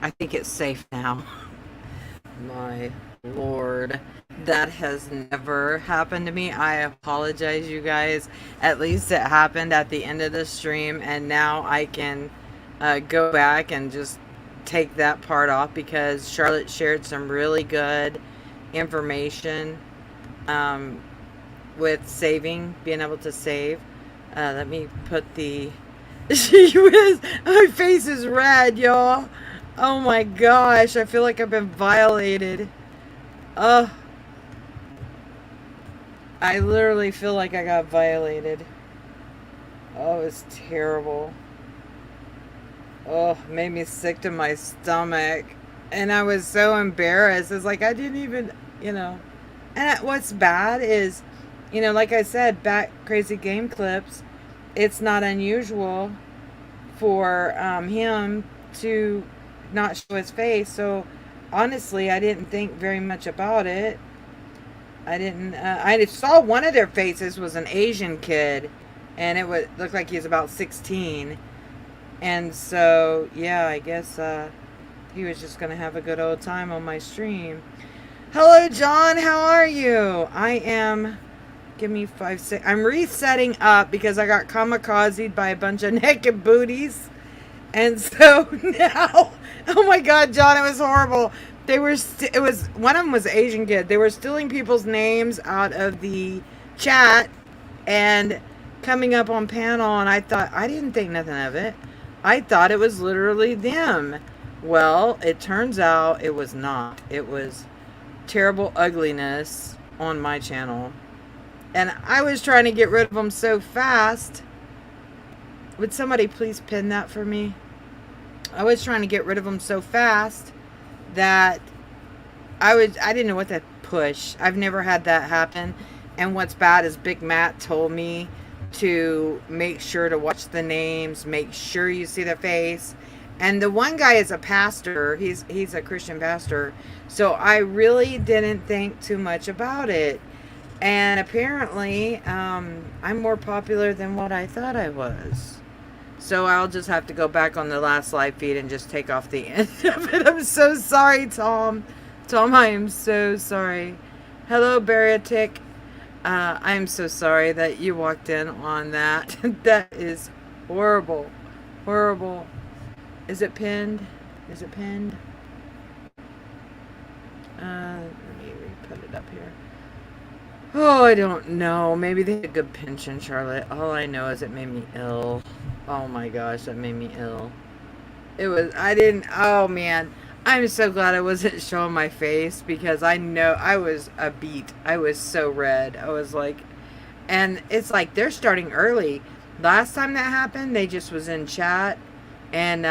I think it's safe now. My Lord. That has never happened to me. I apologize, you guys. At least it happened at the end of the stream, and now I can go back and just take that part off because Charlotte shared some really good information um, with saving, being able to save. Let me put the. She was. My face is red, y'all. Oh my gosh, I feel like I've been violated. Ugh. I literally feel like I got violated. Oh, it's terrible. Oh, made me sick to my stomach. And I was so embarrassed. It's like I didn't even, you know. And what's bad is, like I said, back Crazy Game Clips, it's not unusual for him to not show his face. So honestly, I didn't think very much about it. I didn't. I saw one of their faces was an Asian kid, and it would look like he was about 16. And so, yeah, I guess he was just gonna have a good old time on my stream. Hello, John. How are you? I am. Give me 5 seconds. I'm resetting up because I got kamikazed by a bunch of naked booties, and so now, oh my God, John, it was horrible. They were. It was one of them was an Asian kid. They were stealing people's names out of the chat and coming up on panel, and I didn't think nothing of it. I thought it was literally them. Well, it turns out it was not. It was terrible ugliness on my channel. And I was trying to get rid of them so fast. Would somebody please pin that for me? I was trying to get rid of them so fast that I didn't know what to push. I've never had that happen. And what's bad is Big Matt told me to make sure to watch the names, make sure you see their face. And the one guy is a pastor. He's a Christian pastor. So I really didn't think too much about it. And apparently, I'm more popular than what I thought I was. So I'll just have to go back on the last live feed and just take off the end of it. I'm so sorry, Tom. Tom, I am so sorry. Hello, Bariatic. I am so sorry that you walked in on that. That is horrible. Horrible. Is it pinned? Is it pinned? Let me put it up here. Oh, I don't know. Maybe they had a good pension, Charlotte. All I know is it made me ill. Oh my gosh, that made me ill. Oh man. I'm so glad I wasn't showing my face because I know I was a beat. I was so red. I was like, and it's like they're starting early. Last time that happened, they just was in chat and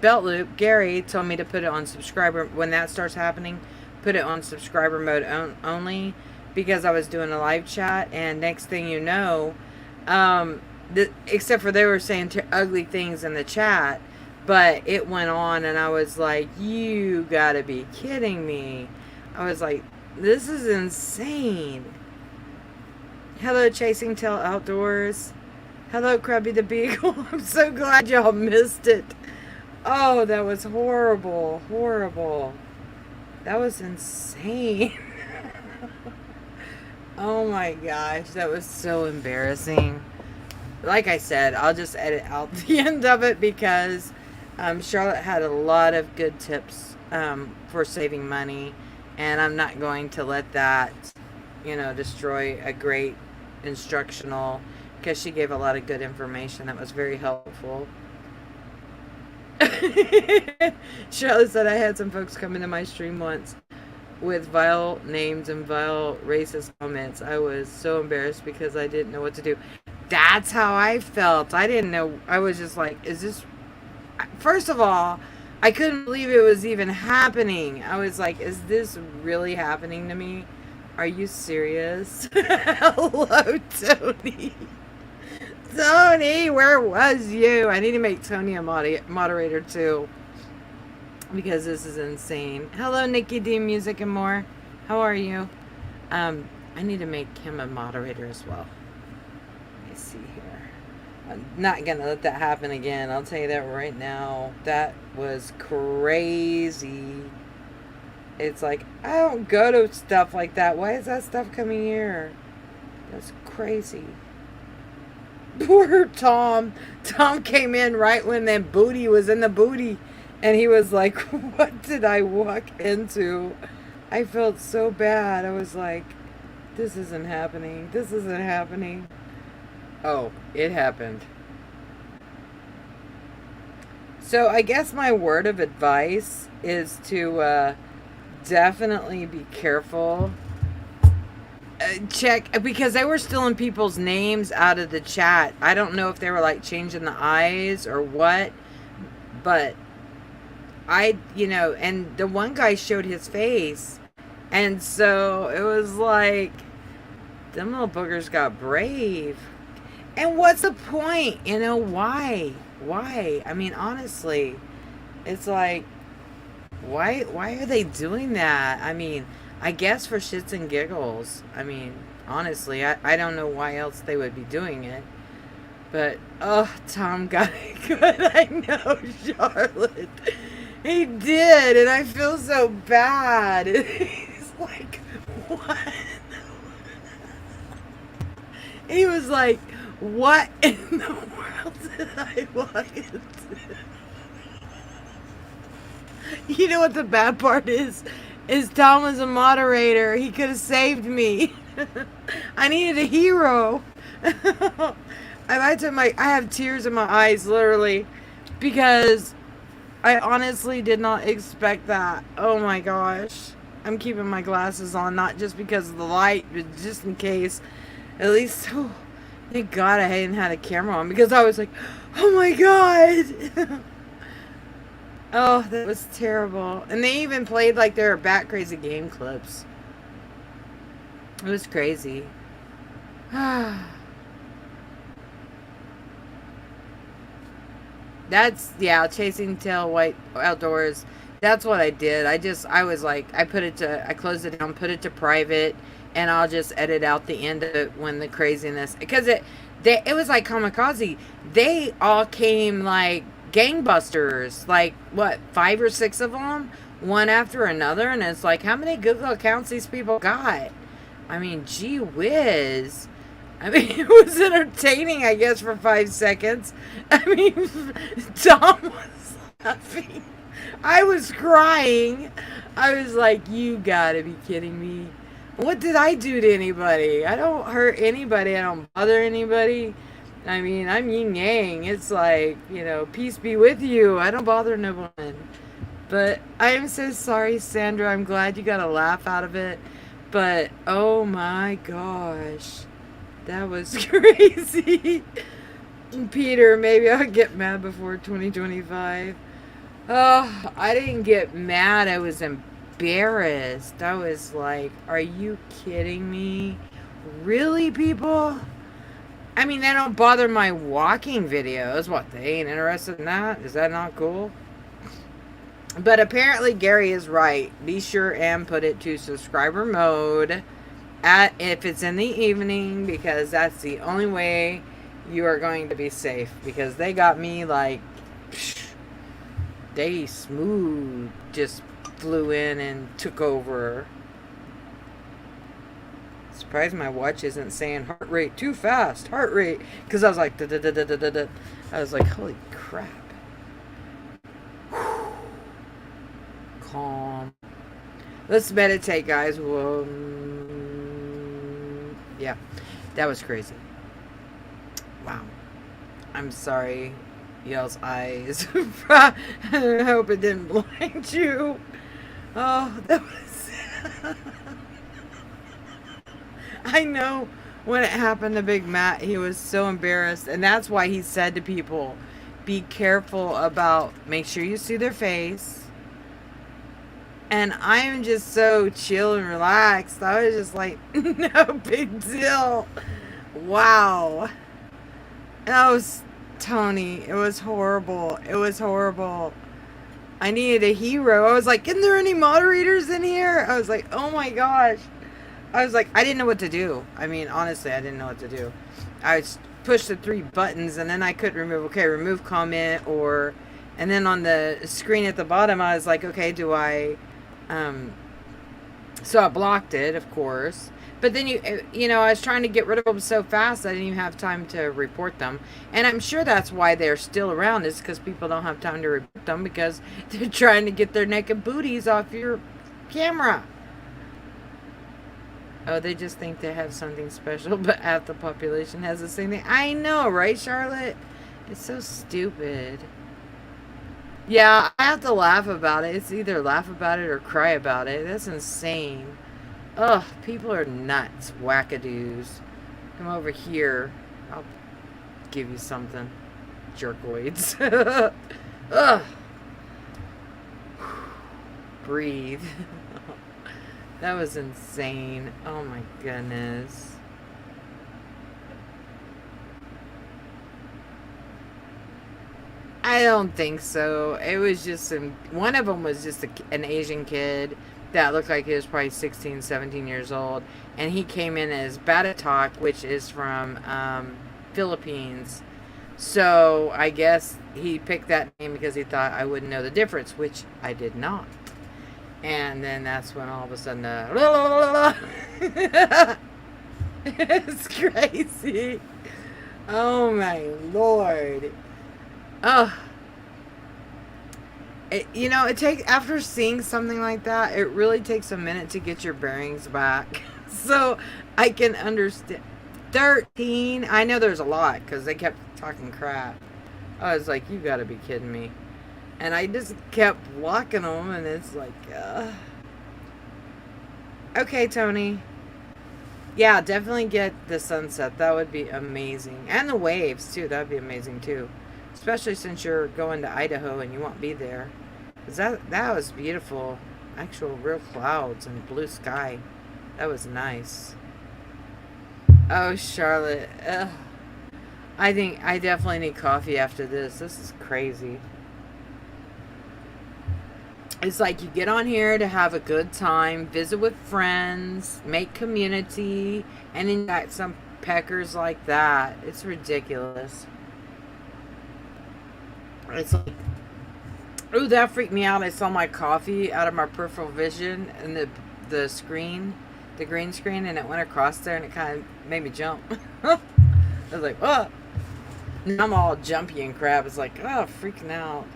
Belt Loop, Gary told me to put it on subscriber when that starts happening. Put it on subscriber mode only because I was doing a live chat, and next thing you know, except for they were saying ugly things in the chat, but it went on, and I was like, you gotta be kidding me. I was like, this is insane. Hello, Chasing Tail Outdoors. Hello, Krabby the Beagle. I'm so glad y'all missed it. Oh, that was horrible. Horrible. That was insane. Oh my gosh, that was so embarrassing. Like I said, I'll just edit out the end of it because Charlotte had a lot of good tips for saving money, and I'm not going to let that, destroy a great instructional, because she gave a lot of good information that was very helpful. Charlotte said I had some folks come into my stream once with vile names and vile racist comments. I was so embarrassed because I didn't know what to do. That's how I felt. I didn't know. I was just like, is this... First of all, I couldn't believe it was even happening. I was like, is this really happening to me? Are you serious? Hello, Tony. Tony, where was you? I need to make Tony a moderator too, because this is insane. Hello, Nikki D Music and More. How are you? I need to make him a moderator as well. Let me see here. I'm not gonna let that happen again. I'll tell you that right now. That was crazy. It's like, I don't go to stuff like that. Why is that stuff coming here? That's crazy. Poor Tom. Tom came in right when that booty was in the booty. And he was like, what did I walk into? I felt so bad. I was like, this isn't happening. This isn't happening. Oh, it happened. So I guess my word of advice is to definitely be careful. Check, because they were stealing people's names out of the chat. I don't know if they were like changing the eyes or what, but and the one guy showed his face, and so it was like, them little boogers got brave. And what's the point? Why? Why? I mean, honestly, it's like, why are they doing that? I mean, I guess for shits and giggles. I mean, honestly, I don't know why else they would be doing it. But, oh, Tom got it good. I know, Charlotte. He did, and I feel so bad. He's like, what? He was like, what in the world did I walk into? You know what the bad part is? Is Tom was a moderator. He could have saved me. I needed a hero. I have tears in my eyes, literally, because I honestly did not expect that. Oh my gosh. I'm keeping my glasses on, not just because of the light, but just in case. At least, oh, thank God I hadn't had a camera on, because I was like, oh my God. Oh, that was terrible. And they even played like they were Bat Crazy game clips. It was crazy. That's, yeah, Chasing Tail White Outdoors. That's what I did. I was like, I closed it down, put it to private, and I'll just edit out the end of it when the craziness, because it was like kamikaze. They all came like gangbusters, like what, 5 or 6 of them, one after another, and it's like, how many Google accounts these people got? I mean, gee whiz. I mean, it was entertaining, I guess, for 5 seconds. I mean, Tom was laughing. I was crying. I was like, you gotta be kidding me. What did I do to anybody? I don't hurt anybody. I don't bother anybody. I mean, I'm yin yang. It's like, peace be with you. I don't bother no one. But I am so sorry, Sandra. I'm glad you got a laugh out of it. But, oh my gosh. That was crazy. Peter, maybe I'll get mad before 2025. Oh, I didn't get mad. I was embarrassed. I was like, are you kidding me? Really, people? I mean, they don't bother my walking videos. What, they ain't interested in that? Is that not cool? But apparently Gary is right. Be sure and put it to subscriber mode if it's in the evening, because that's the only way you are going to be safe. Because they got me like, they smooth just flew in and took over. Surprised my watch isn't saying heart rate too fast, heart rate, because I was like, da-da-da-da-da-da. I was like, holy crap. Calm. Let's meditate, guys. Whoa. Yeah, that was crazy. Wow. I'm sorry, y'all's eyes. I hope it didn't blind you. Oh, that was... I know when it happened to Big Matt, he was so embarrassed. And that's why he said to people, be careful about, make sure you see their face. And I'm just so chill and relaxed. I was just like, no big deal. Wow. That was Tony. It was horrible. It was horrible. I needed a hero. I was like, isn't there any moderators in here? I was like, oh my gosh. I was like, I didn't know what to do. I mean, honestly, I didn't know what to do. push the three buttons, and then I couldn't remove. Okay, remove comment, or, and then on the screen at the bottom, I was like, okay, do I, so I blocked it, of course. But then I was trying to get rid of them so fast I didn't even have time to report them. And I'm sure that's why they're still around, is because people don't have time to report them because they're trying to get their naked booties off your camera. Oh, they just think they have something special, but half the population has the same thing. I know, right, Charlotte? It's so stupid. Yeah, I have to laugh about it. It's either laugh about it or cry about it. That's insane. Ugh, people are nuts. Wackadoos. Come over here. I'll give you something. Jerkoids. Ugh. Breathe. That was insane. Oh my goodness. I don't think so. It was just one of them was just an Asian kid that looked like he was probably 16, 17 years old. And he came in as Batatok, which is from Philippines. So I guess he picked that name because he thought I wouldn't know the difference, which I did not. And then that's when all of a sudden, it's crazy. Oh my Lord. Oh. It takes, after seeing something like that, it really takes a minute to get your bearings back. So I can understand. 13. I know there's a lot because they kept talking crap. I was like, you gotta be kidding me. And I just kept blocking them, and it's like, okay, Tony. Yeah, definitely get the sunset. That would be amazing. And the waves, too. That would be amazing, too. Especially since you're going to Idaho and you won't be there. 'Cause that was beautiful. Actual real clouds and blue sky. That was nice. Oh, Charlotte. Ugh. I think I definitely need coffee after this. This is crazy. It's like you get on here to have a good time, visit with friends, make community, and then you got some peckers like that. It's ridiculous. It's like, ooh, that freaked me out. I saw my coffee out of my peripheral vision and the screen, the green screen, and it went across there and it kind of made me jump. I was like, oh. Now I'm all jumpy and crap. It's like, oh, freaking out.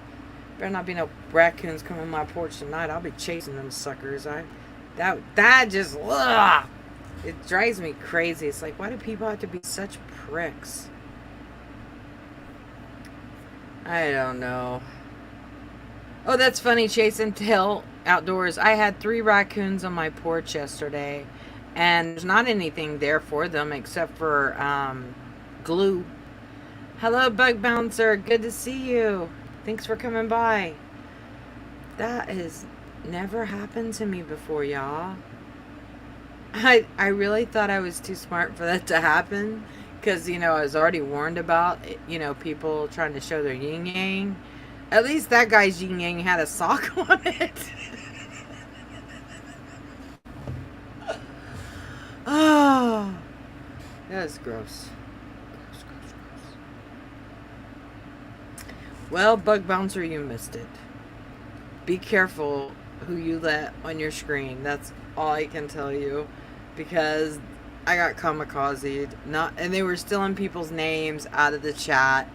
Better not be no raccoons coming on my porch tonight. I'll be chasing them suckers. That just, ugh. It drives me crazy. It's like, why do people have to be such pricks? I don't know. Oh, that's funny, chasing tail outdoors. I had 3 raccoons on my porch yesterday, and there's not anything there for them except for glue. Hello, Bug Bouncer. Good to see you. Thanks for coming by. That has never happened to me before, y'all. I really thought I was too smart for that to happen. Because, I was already warned about, people trying to show their yin-yang. At least that guy's yin-yang had a sock on it. Oh, that was gross. Gross. Well, Bug Bouncer, you missed it. Be careful who you let on your screen. That's all I can tell you. Because I got kamikazed. And they were stealing people's names out of the chat.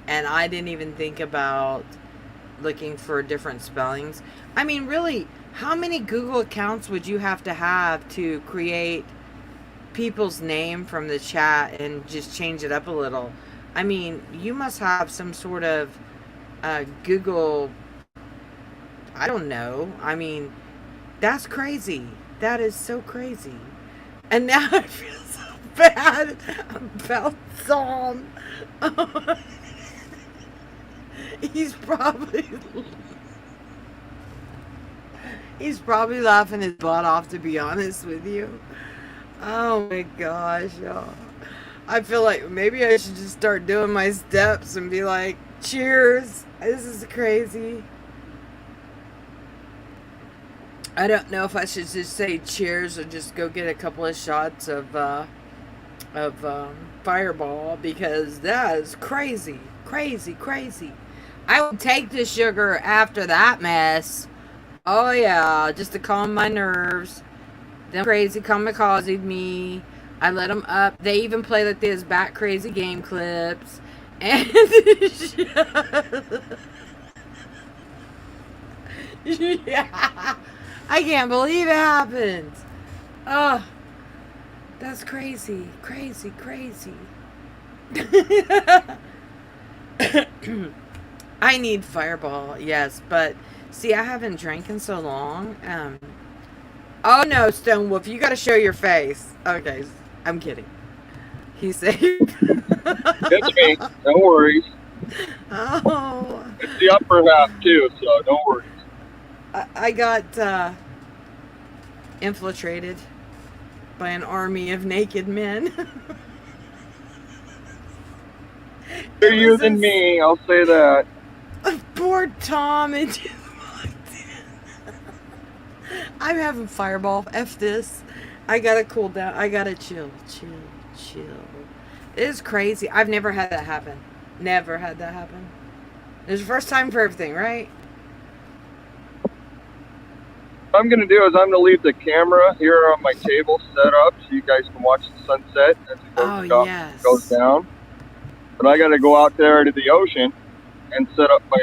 And I didn't even think about looking for different spellings. I mean, really, how many Google accounts would you have to create people's name from the chat and just change it up a little? I mean, you must have some sort of Google, I don't know. I mean, that's crazy. That is so crazy. And now I feel so bad about Psalm. He's probably laughing his butt off, to be honest with you. Oh my gosh, y'all. I feel like maybe I should just start doing my steps and be like, cheers. This is crazy. I don't know if I should just say cheers or just go get a couple of shots of of Fireball because that is crazy, crazy, crazy. I would take the sugar after that mess. Oh yeah, just to calm my nerves. Them crazy kamikaze me. I let them up. They even play like this back crazy game clips. And yeah, I can't believe it happened. Oh, that's crazy, crazy, crazy. I need Fireball, yes, but see, I haven't drank in so long. Oh no, Stone Wolf, you got to show your face. Okay, I'm kidding. He's safe. It's me. No worries. Oh, It's the upper half too, so no worries. I got infiltrated by an army of naked men. Better It you was than me, I'll say that. poor Tom and just I'm having Fireball. F this. I gotta cool down. I gotta chill, chill, chill. It is crazy. I've never had that happen. Never had that happen. It's the first time for everything, right? What I'm gonna do is I'm gonna leave the camera here on my table set up so you guys can watch the sunset as it Oh goes yes. down. But I gotta go out there to the ocean and set up my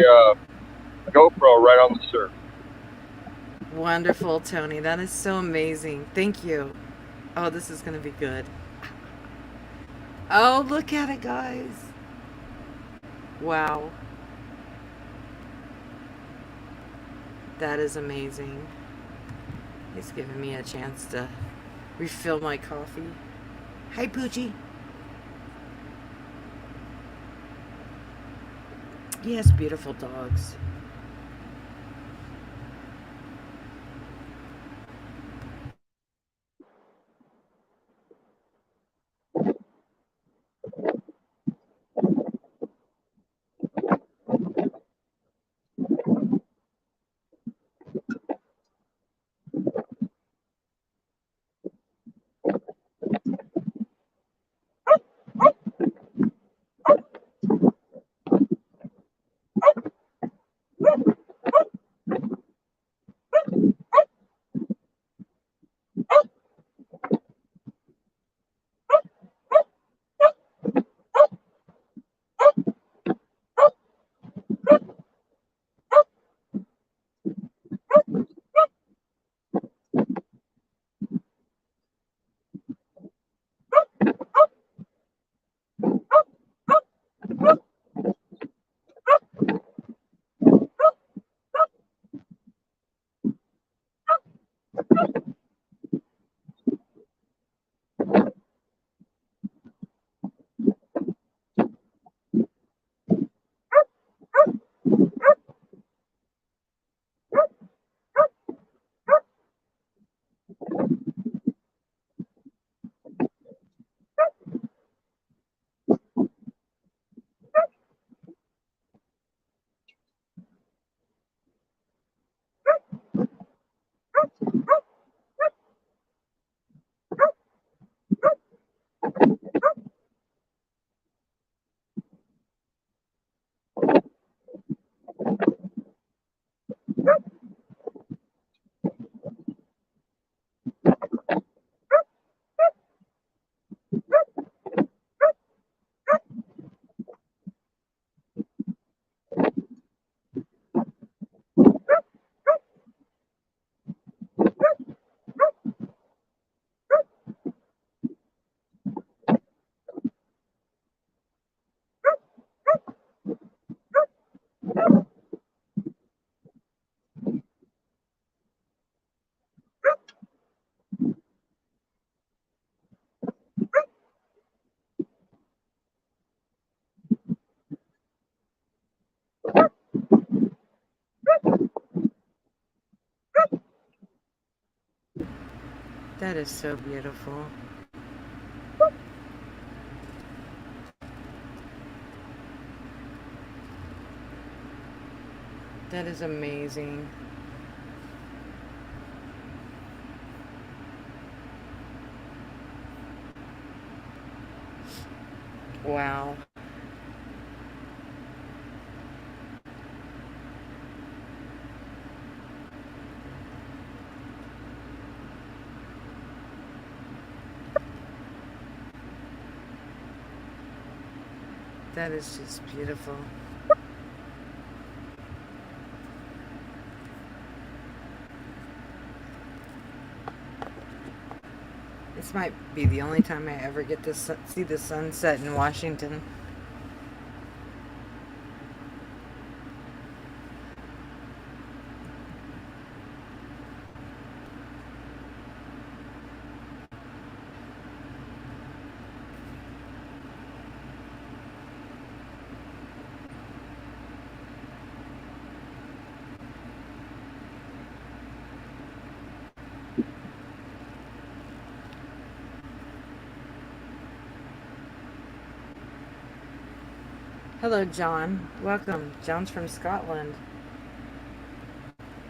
GoPro right on the surf. Wonderful, Tony. That is so amazing. Thank you. Oh, this is gonna be good. Oh, look at it, guys. Wow. That is amazing. He's giving me a chance to refill my coffee. Hi, Poochie. Yes, beautiful dogs. That is so beautiful. That is amazing. Wow. That is just beautiful. This might be the only time I ever get to see the sunset in Washington. Hello, John. Welcome. John's from Scotland.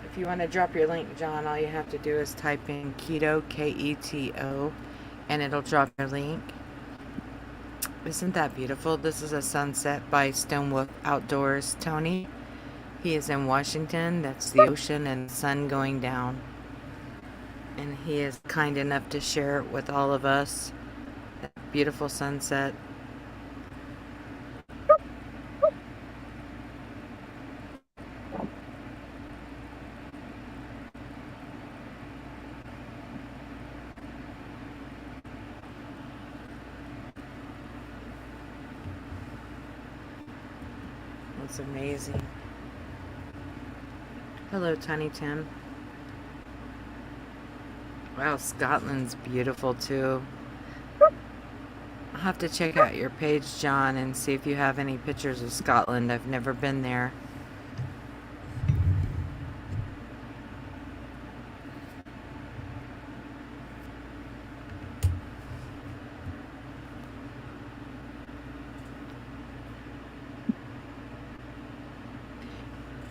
If you want to drop your link, John, all you have to do is type in keto, Keto, and it'll drop your link. Isn't that beautiful? This is a sunset by Stonewolf Outdoors. Tony, he is in Washington. That's the ocean and the sun going down. And he is kind enough to share it with all of us. That beautiful sunset. It's amazing. Hello, Tiny Tim. Wow, Scotland's beautiful too. I'll have to check out your page, John, and see if you have any pictures of Scotland. I've never been there.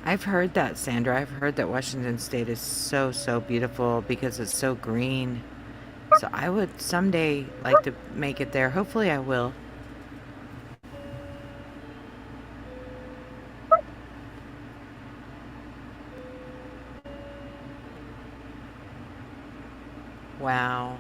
I've heard that, Sandra. I've heard that Washington State is so, so beautiful because it's so green. So I would someday like to make it there. Hopefully I will. Wow.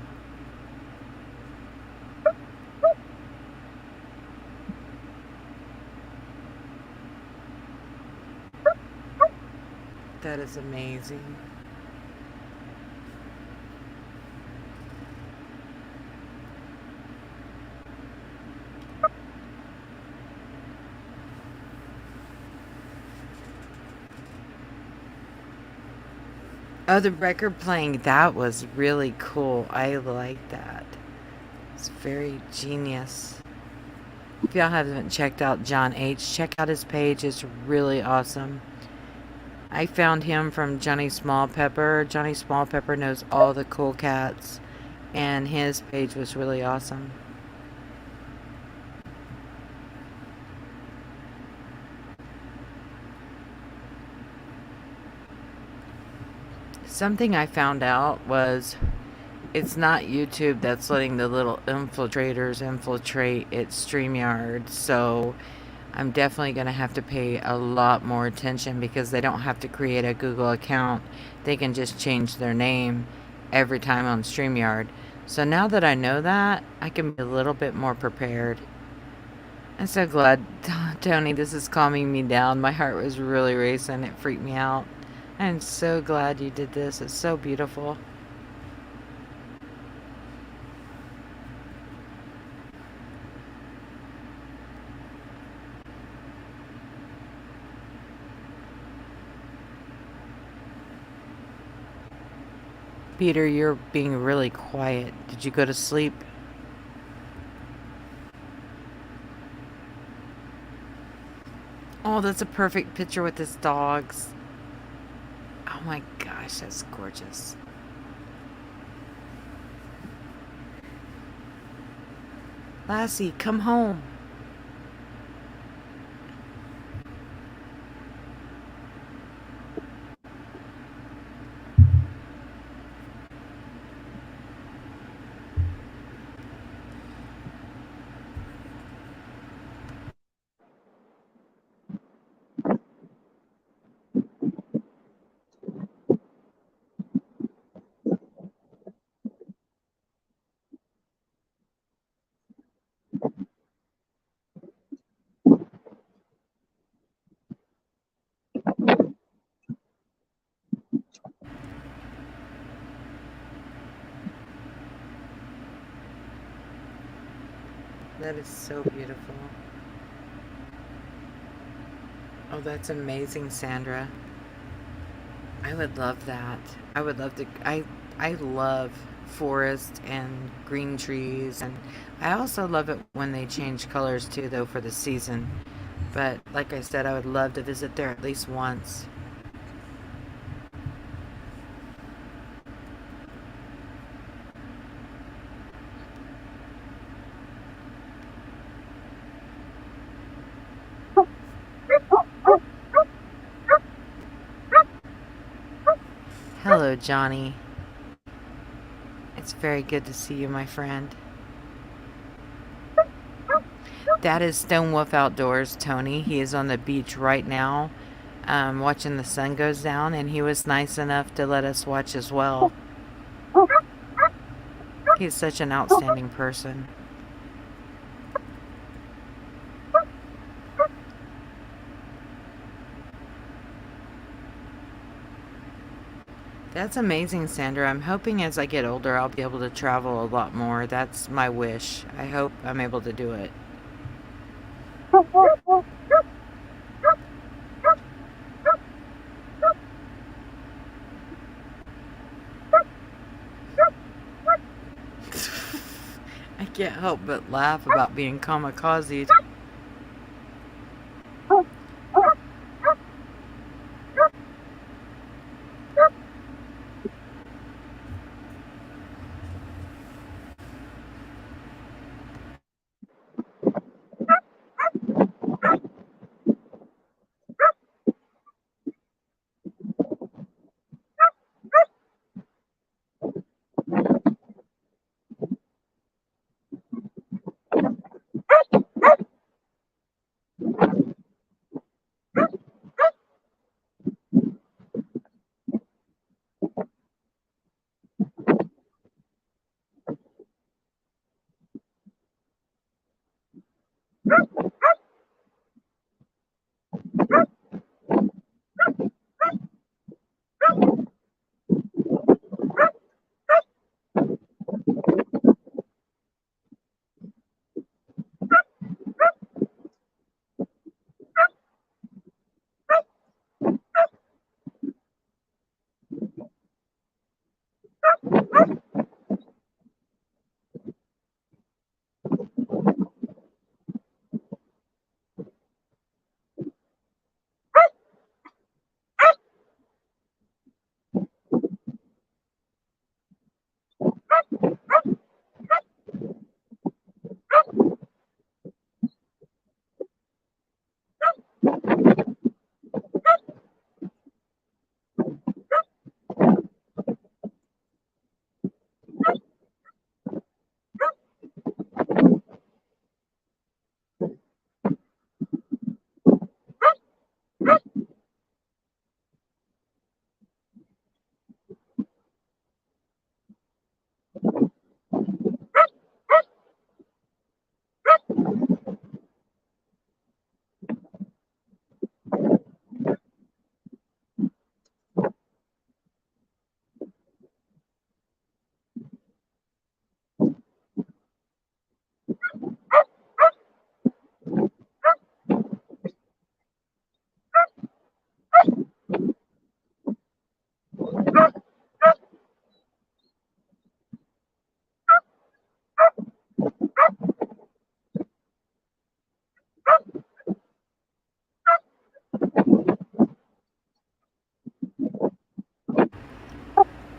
That is amazing. Oh, the record playing, that was really cool. I like that. It's very genius. If y'all haven't checked out John H., check out his page. It's really awesome. I found him from Johnny Small Pepper. Johnny Small Pepper knows all the cool cats, and his page was really awesome. Something I found out was it's not YouTube that's letting the little infiltrators infiltrate, it's StreamYard. So I'm definitely going to have to pay a lot more attention because they don't have to create a Google account. They can just change their name every time on StreamYard. So now that I know that, I can be a little bit more prepared. I'm so glad, Tony, this is calming me down. My heart was really racing. It freaked me out. I'm so glad you did this. It's so beautiful. Peter, you're being really quiet. Did you go to sleep? Oh, that's a perfect picture with his dogs. Oh my gosh, that's gorgeous. Lassie, come home. That is so beautiful. Oh, that's amazing, Sandra. I would love that. I would love to. I love forest and green trees, and I also love it when they change colors too, though, for the season. But like I said, I would love to visit there at least once. Hello, Johnny. It's very good to see you, my friend. That is Stone Wolf Outdoors, Tony. He is on the beach right now, watching the sun goes down, and he was nice enough to let us watch as well. He's such an outstanding person. That's amazing, Sandra. I'm hoping as I get older, I'll be able to travel a lot more. That's my wish. I hope I'm able to do it. I can't help but laugh about being kamikaze.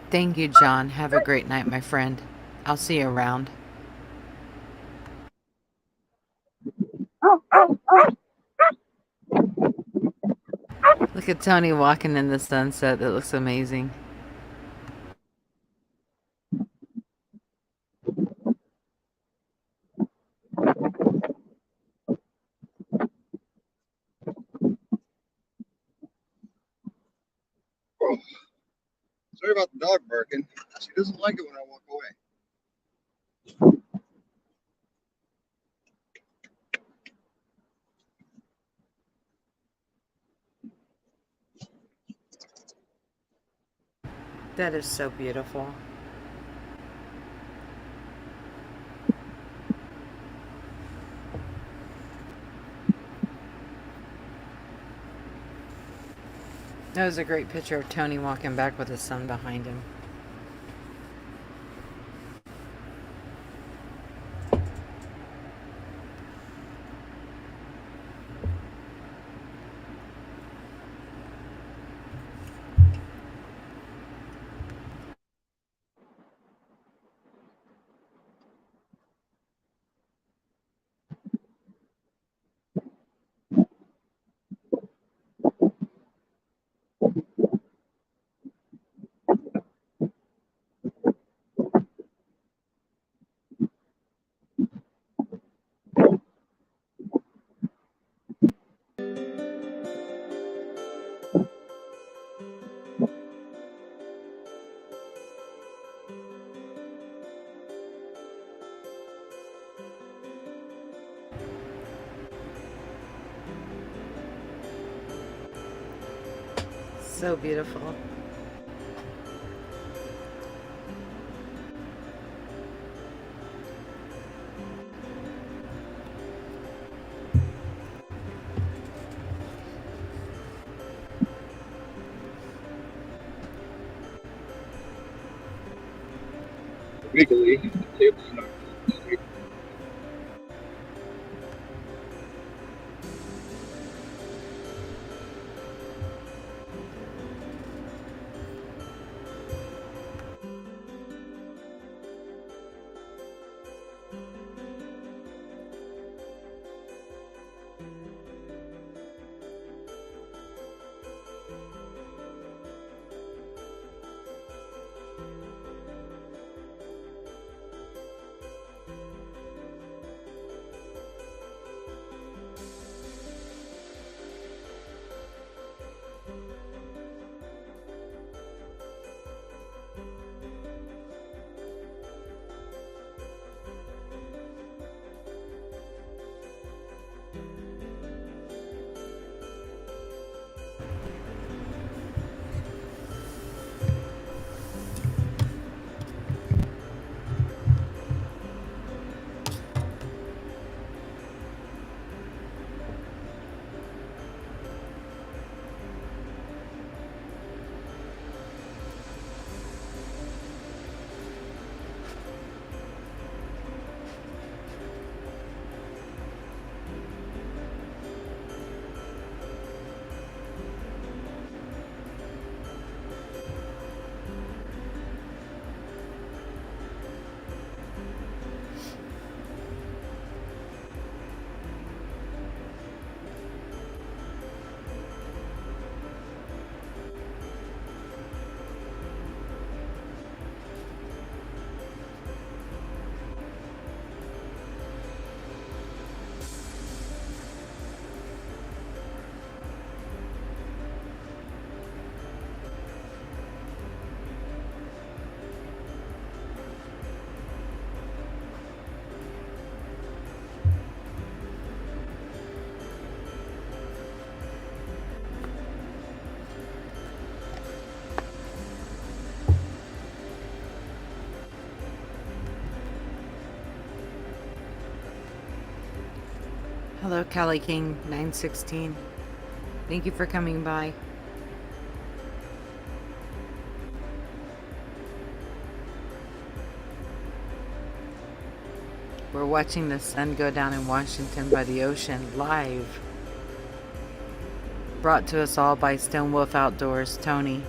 Thank you, John. Have a great night, my friend. I'll see you around. Look at Tony walking in the sunset. That looks amazing. Sorry about the dog barking. She doesn't like it when I walk away. That is so beautiful. That was a great picture of Tony walking back with his son behind him. So beautiful. Wiggly. The table's not. Hello, Cali King 916. Thank you for coming by. We're watching the sun go down in Washington by the ocean live. Brought to us all by Stone Wolf Outdoors, Tony.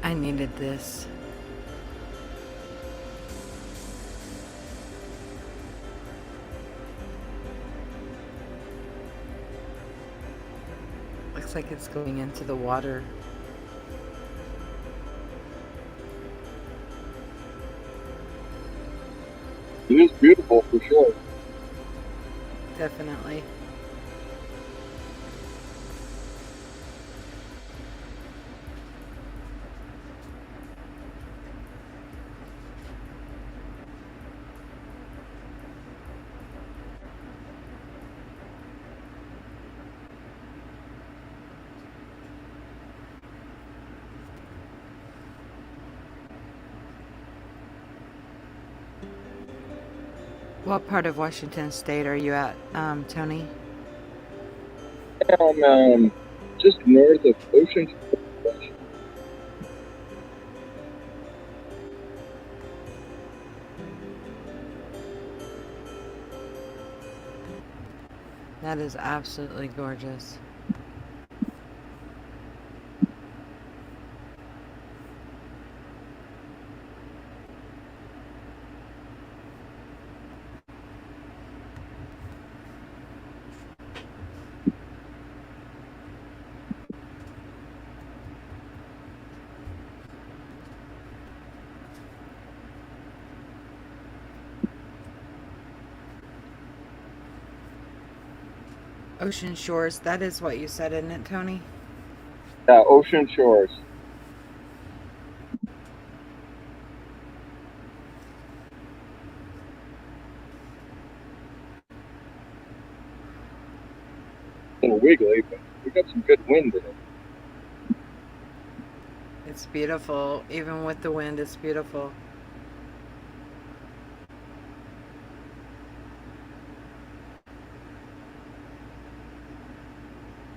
I needed this. Looks like it's going into the water. It is beautiful for sure. Definitely. What part of Washington State are you at, Tony? I'm just north of Ocean Shores. That is absolutely gorgeous. Ocean Shores, that is what you said, isn't it, Tony? Yeah, Ocean Shores. A little wiggly, but we got some good wind in it. It's beautiful. Even with the wind, it's beautiful.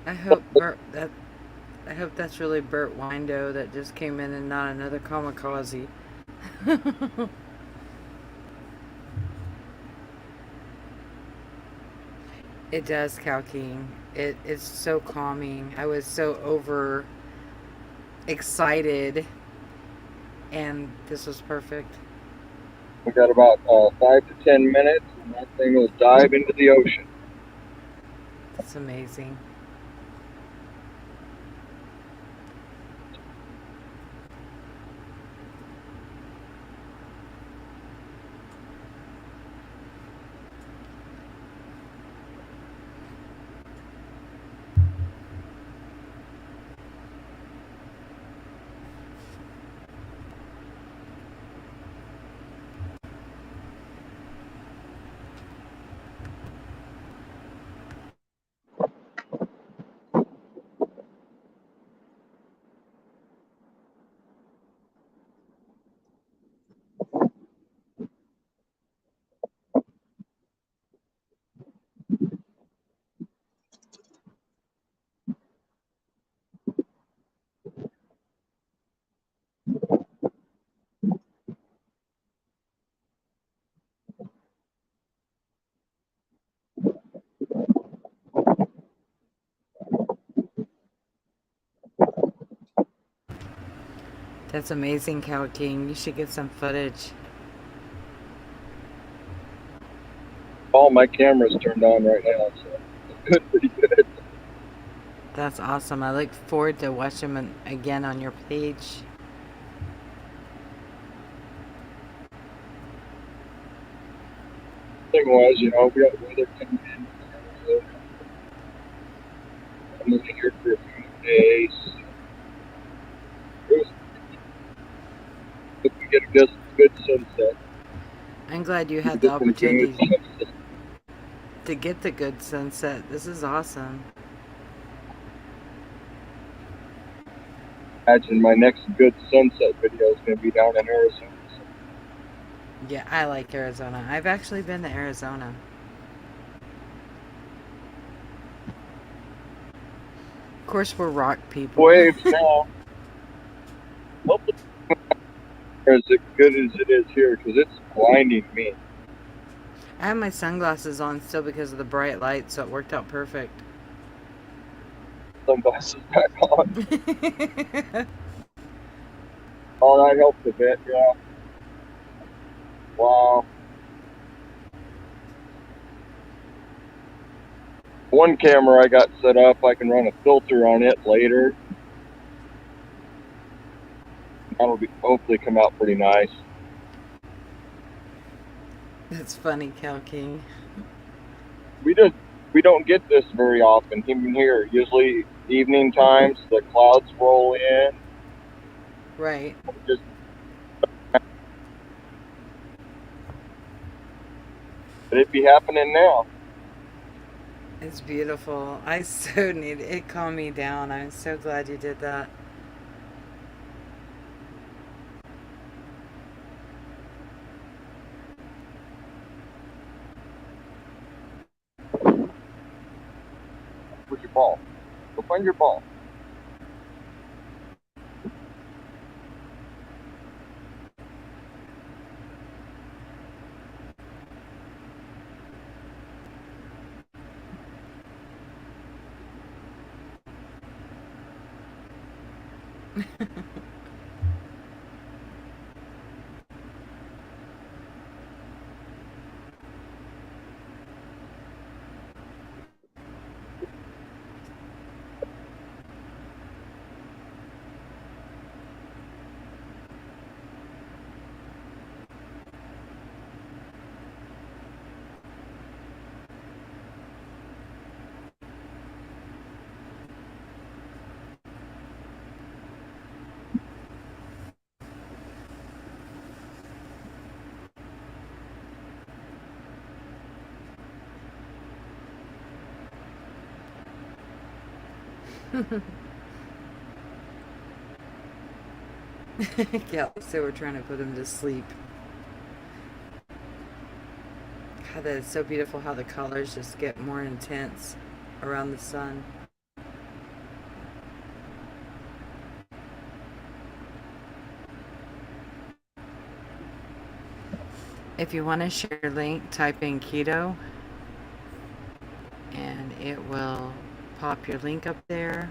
I hope that's really Burt Windo that just came in and not another kamikaze. It does, Cow King. It is so calming. I was so over excited, and this was perfect. We got about 5 to 10 minutes, and that thing will dive into the ocean. It's amazing. That's amazing, Cow King. You should get some footage. All my cameras turned on right now, so it's good, pretty good. That's awesome. I look forward to watching them again on your page. Thing was, we got weather coming in. So I'm only here for a few days. Hope we get a good sunset. I'm glad you had the opportunity to get the good sunset. This is awesome. Imagine my next good sunset video is going to be down in Arizona. So. Yeah, I like Arizona. I've actually been to Arizona. Of course, we're rock people. Waves now. As good as it is here, because it's blinding me. I have my sunglasses on still because of the bright light, so it worked out perfect. Sunglasses back on. Oh, that helps a bit, yeah. Wow. One camera I got set up, I can run a filter on it later. That'll be hopefully come out pretty nice. That's funny, Cal King. We don't get this very often even here. Usually evening times, the clouds roll in. Right. Just but it be happening now. It's beautiful. I so need it. Calmed me down. I'm so glad you did that. Where's your ball? Go find your ball. Yeah, so we're trying to put him to sleep. God, that is so beautiful how the colors just get more intense around the sun. If you want to share your link, type in keto and it will pop your link up there.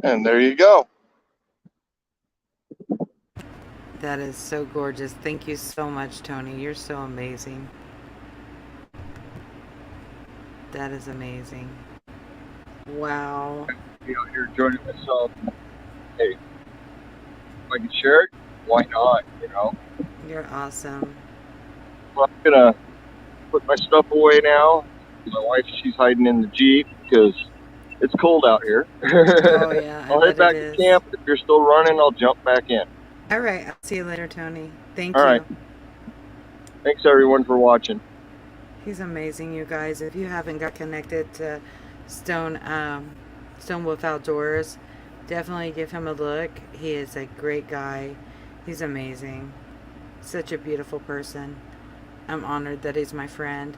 And there you go. That is so gorgeous. Thank you so much, Tony. You're so amazing. That is amazing. Wow. You know, you're joining myself. Hey, if I can share it, why not? You know. You're awesome. Well, I'm gonna put my stuff away now. My wife, she's hiding in the Jeep because it's cold out here. Oh, yeah, I I'll head bet back it to is. camp. If you're still running, I'll jump back in. All right. I'll see you later, Tony. Thank All you. right. Thanks, everyone, for watching. He's amazing, you guys. If you haven't got connected to Stone Wolf Outdoors, definitely give him a look. He is a great guy. He's amazing. Such a beautiful person. I'm honored that he's my friend.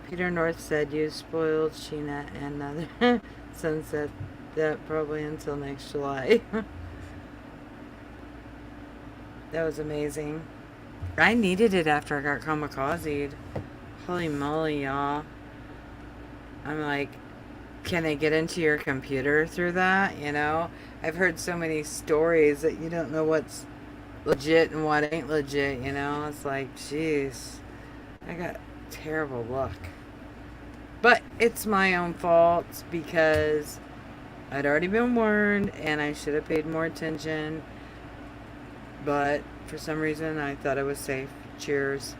Peter North said you spoiled Sheena and another sunset. That probably until next July. That was amazing. I needed it after I got kamikazed. Holy moly, y'all. I'm like, can they get into your computer through that? You know? I've heard so many stories that you don't know what's legit and what ain't legit, you know? It's like, jeez. I got terrible luck. But it's my own fault because I'd already been warned and I should have paid more attention. But for some reason, I thought I was safe. Cheers.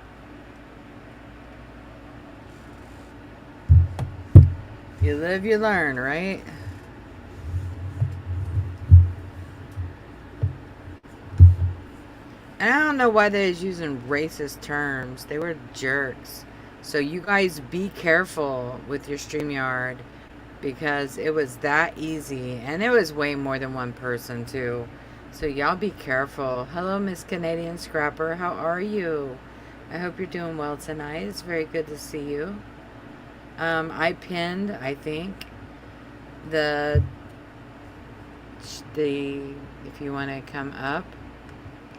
You live, you learn, right? And I don't know why they was using racist terms. They were jerks. So you guys be careful with your StreamYard because it was that easy. And it was way more than one person, too. So y'all be careful. Hello, Miss Canadian Scrapper. How are you? I hope you're doing well tonight. It's very good to see you. I pinned, I think, the if you want to come up,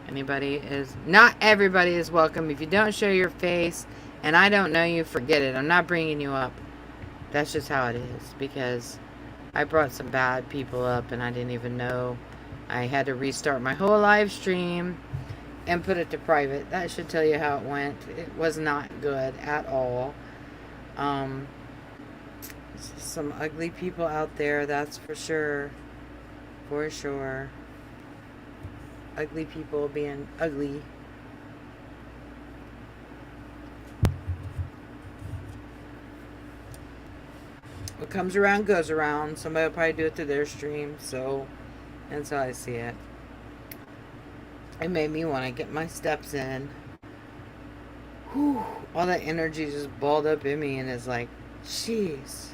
anybody is not everybody is welcome. If you don't show your face and I don't know you, forget it. I'm not bringing you up. That's just how it is because I brought some bad people up and I didn't even know. I had to restart my whole live stream and put it to private. That should tell you how it went. It was not good at all. Some ugly people out there, that's for sure. For sure. Ugly people being ugly. What comes around goes around. Somebody will probably do it to their stream, so that's how I see it. It made me want to get my steps in. Whew, all that energy just balled up in me and it's like, jeez.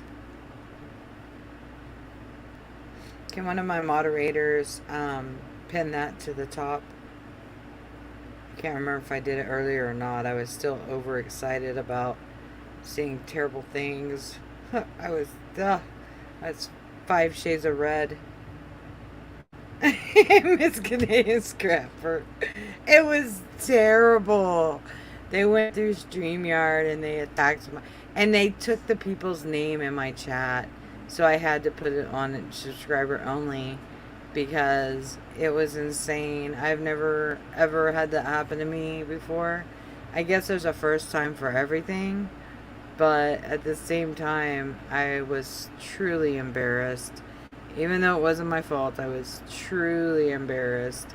Can one of my moderators pin that to the top? I can't remember if I did it earlier or not. I was still overexcited about seeing terrible things. That's 5 shades of red. Miss Canadian Scrapper. It was terrible. They went through StreamYard and they attacked my, and they took the people's name in my chat. So I had to put it on subscriber only because it was insane. I've never ever had that happen to me before. I guess there's a first time for everything. But at the same time, I was truly embarrassed. Even though it wasn't my fault, I was truly embarrassed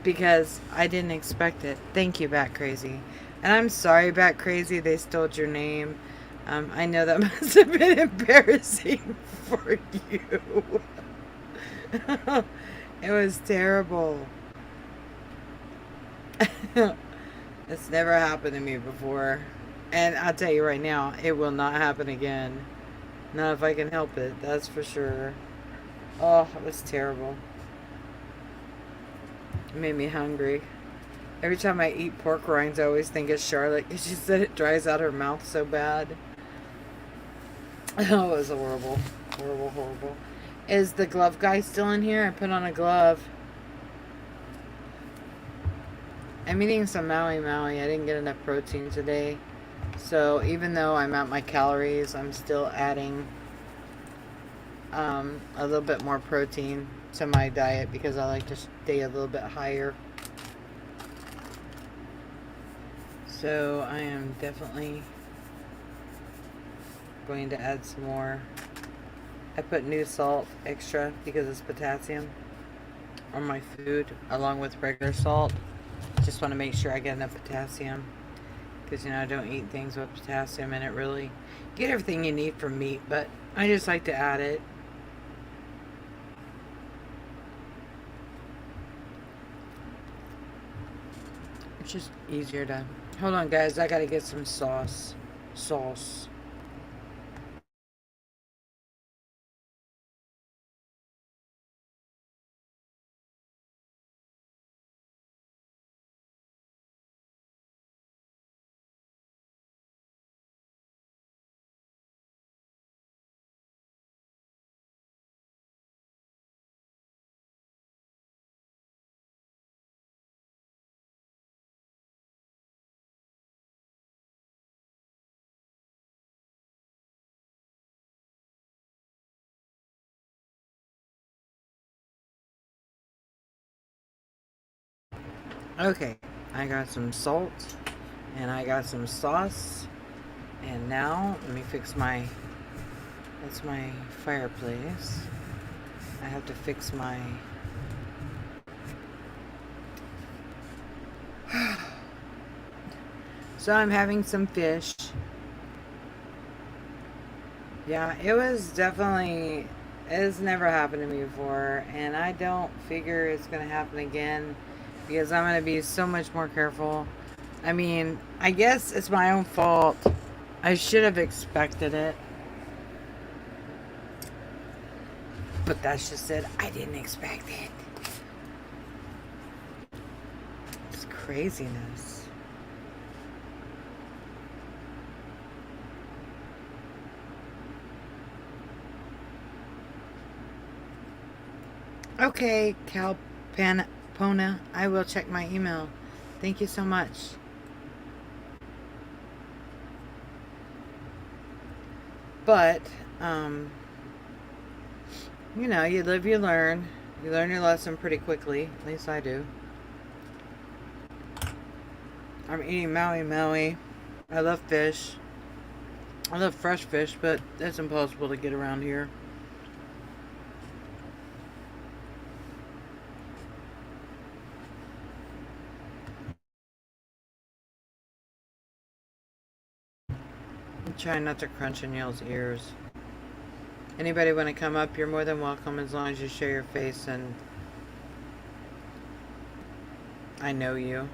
because I didn't expect it. Thank you, Bat Crazy. And I'm sorry, Bat Crazy, they stole your name. I know that must have been embarrassing for you. It was terrible. It's never happened to me before. And I'll tell you right now, it will not happen again. Not if I can help it, that's for sure. Oh, it was terrible. It made me hungry. Every time I eat pork rinds, I always think of Charlotte because she said it dries out her mouth so bad. Oh, it was horrible. Horrible, horrible. Is the glove guy still in here? I put on a glove. I'm eating some Maui Maui. I didn't get enough protein today. So even though I'm at my calories, I'm still adding a little bit more protein to my diet because I like to stay a little bit higher. So I am definitely going to add some more. I put new salt extra because it's potassium on my food along with regular salt. Just want to make sure I get enough potassium because, you know, I don't eat things with potassium in it really. You get everything you need from meat, but I just like to add it. It's just easier to... Hold on, guys. I gotta get some sauce. Sauce. Okay, I got some salt and I got some sauce. And now let me fix my... That's my fireplace. I have to fix my... So I'm having some fish. Yeah, it was definitely, it's never happened to me before, and I don't figure it's going to happen again because I'm going to be so much more careful. I mean, I guess it's my own fault. I should have expected it, but that's just it. I didn't expect it. It's craziness. Okay, Pona, I will check my email. Thank you so much. But, um, you know, you live, you learn. You learn your lesson pretty quickly. At least I do. I'm eating Maui Maui. I love fish. I love fresh fish, but that's impossible to get around here. I'm trying not to crunch in y'all's ears. Anybody want to come up, you're more than welcome as long as you share your face and I know you.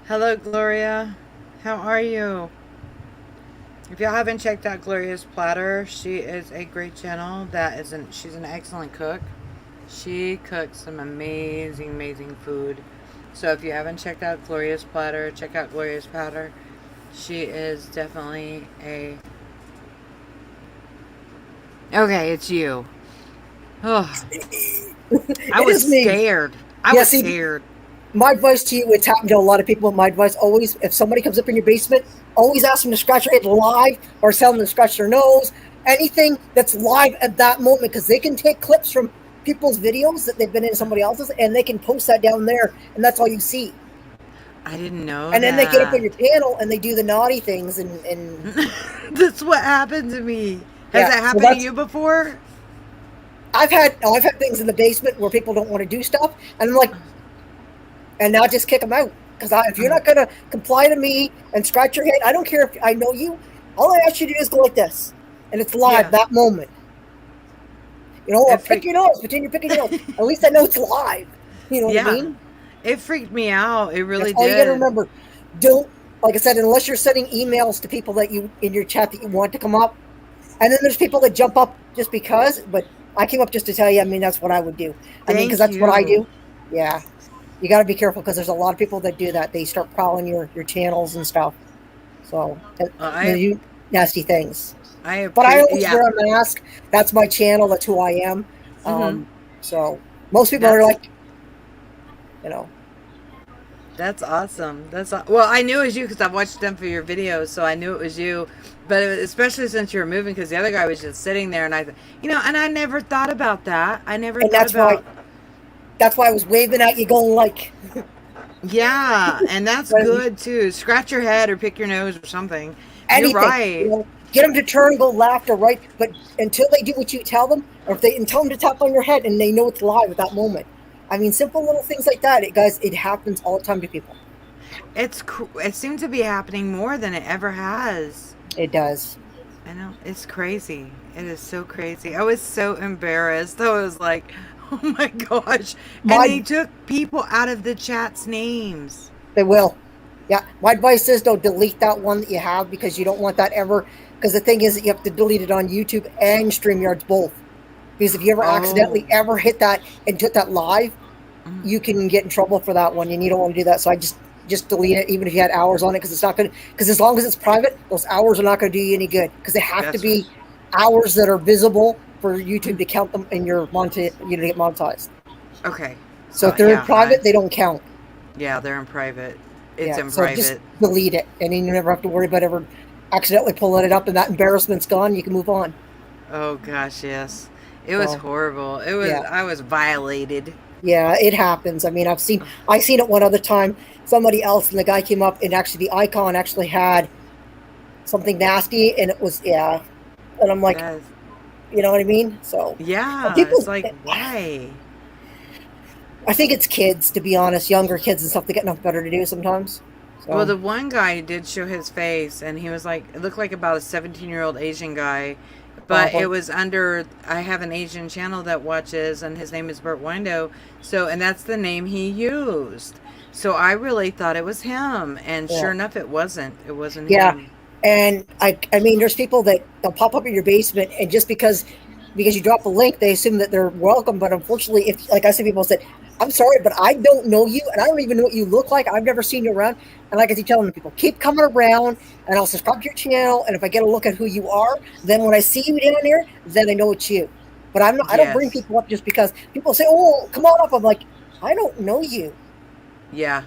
Hello, Gloria. How are you? If y'all haven't checked out Gloria's Platter, she is a great channel. She's an excellent cook. She cooks some amazing, amazing food. So if you haven't checked out Gloria's Platter, check out Gloria's Platter. She is definitely a... Okay, it's you. Oh, I It was is me. scared. I Yeah, was see, scared. my advice to you, it's happened to a lot of people. My advice always, if somebody comes up in your basement, always ask them to scratch their head live or tell them to scratch their nose. Anything that's live at that moment, because they can take clips from people's videos that they've been in somebody else's and they can post that down there, and that's all you see. I didn't know And then they get up on that. your panel and they do the naughty things, and That's what happened to me. Has yeah, that so happened to that's you before? I've had things in the basement where people don't want to do stuff, and I'm like, and now just kick them out. Because if you're not going to comply to me and scratch your head, I don't care if I know you. All I ask you to do is go like this, and it's live Yeah. that moment. You know, or It pick freaked. your nose, pretend you're picking your nose. At least I know it's live. You know what I Yeah. mean? It freaked me out. It That's really all you got to did. remember. Don't, like I said, unless you're sending emails to people that you in your chat that you want to come up, and then there's people that jump up just because. But I came up just to tell you. I mean, that's what I would do. I mean, because Thank that's what I you. do. Yeah, you got to be careful because there's a lot of people that do that. They start prowling your channels and stuff. So I they do nasty things. I But I appreciate. always Yeah. wear a mask. That's my channel. That's who I am. Mhm. So most people are That's like, you know, that's awesome. Well, I knew it was you because I've watched them for your videos, so I knew it was you. But especially since you were moving, because the other guy was just sitting there, and and I never thought about that. I never and thought about. that's why I was waving at you, going like, Yeah, and that's good too. Scratch your head or pick your nose or something. You're anything. You right. know, get them to turn, go left or right. But until they do what you tell them, or if they and tell them to tap on your head, and they know it's live at that moment. I mean, simple little things like that, guys. It happens all the time to people. It seems to be happening more than it ever has. It does. I know, it's crazy. It is so crazy. I was so embarrassed. I was like, oh my gosh. And they My took people out of the chat's names. They will. Yeah. My advice is though, delete that one that you have because you don't want that ever. Because the thing is that you have to delete it on YouTube and StreamYards both. Because if you ever Oh. accidentally ever hit that and took that live, Mm. you can get in trouble for that one, and you don't want to do that. So I just delete it, even if you had hours on it, because it's not going to. Because as long as it's private, those hours are not going to do you any good. Because they have to That's right. be hours that are visible for YouTube to count them in your you know, to get monetized. Okay. So So, if they're in yeah, private, they don't count. yeah, they're in private. It's Yeah, in so just private. delete it, and then you never have to worry about ever accidentally pulling it up, and that embarrassment's gone. You can move on. Oh gosh, yes. It was So horrible. yeah, I was violated. yeah, it happens. I mean, I seen it one other time. Somebody else, and the guy came up, and actually the icon actually had something nasty, and it was yeah, and I'm like, That's you know what I mean? So Yeah, it's people, like why? I think it's kids, to be honest, younger kids and stuff. They got nothing better to do sometimes. Well, So the one guy did show his face, and he was like, it looked like about a 17-year-old Asian guy, but Well, it was under. I have an Asian channel that watches, and his name is Bert Windo. So, and that's the name he used. So I really thought it was him, and yeah. sure enough, it wasn't. It wasn't Yeah. him. And I mean, there's people that they'll pop up in your basement, and just because you drop a link, they assume that they're welcome. But unfortunately, if like I see people said, "I'm sorry, but I don't know you, and I don't even know what you look like. I've never seen you around." And like I keep telling people, keep coming around, and I'll subscribe to your channel. And if I get a look at who you are, then when I see you down there, then I know it's you. But I'm not. I don't bring Yes. people up just because people say, "Oh, come on up." I'm like, I don't know you. Yeah.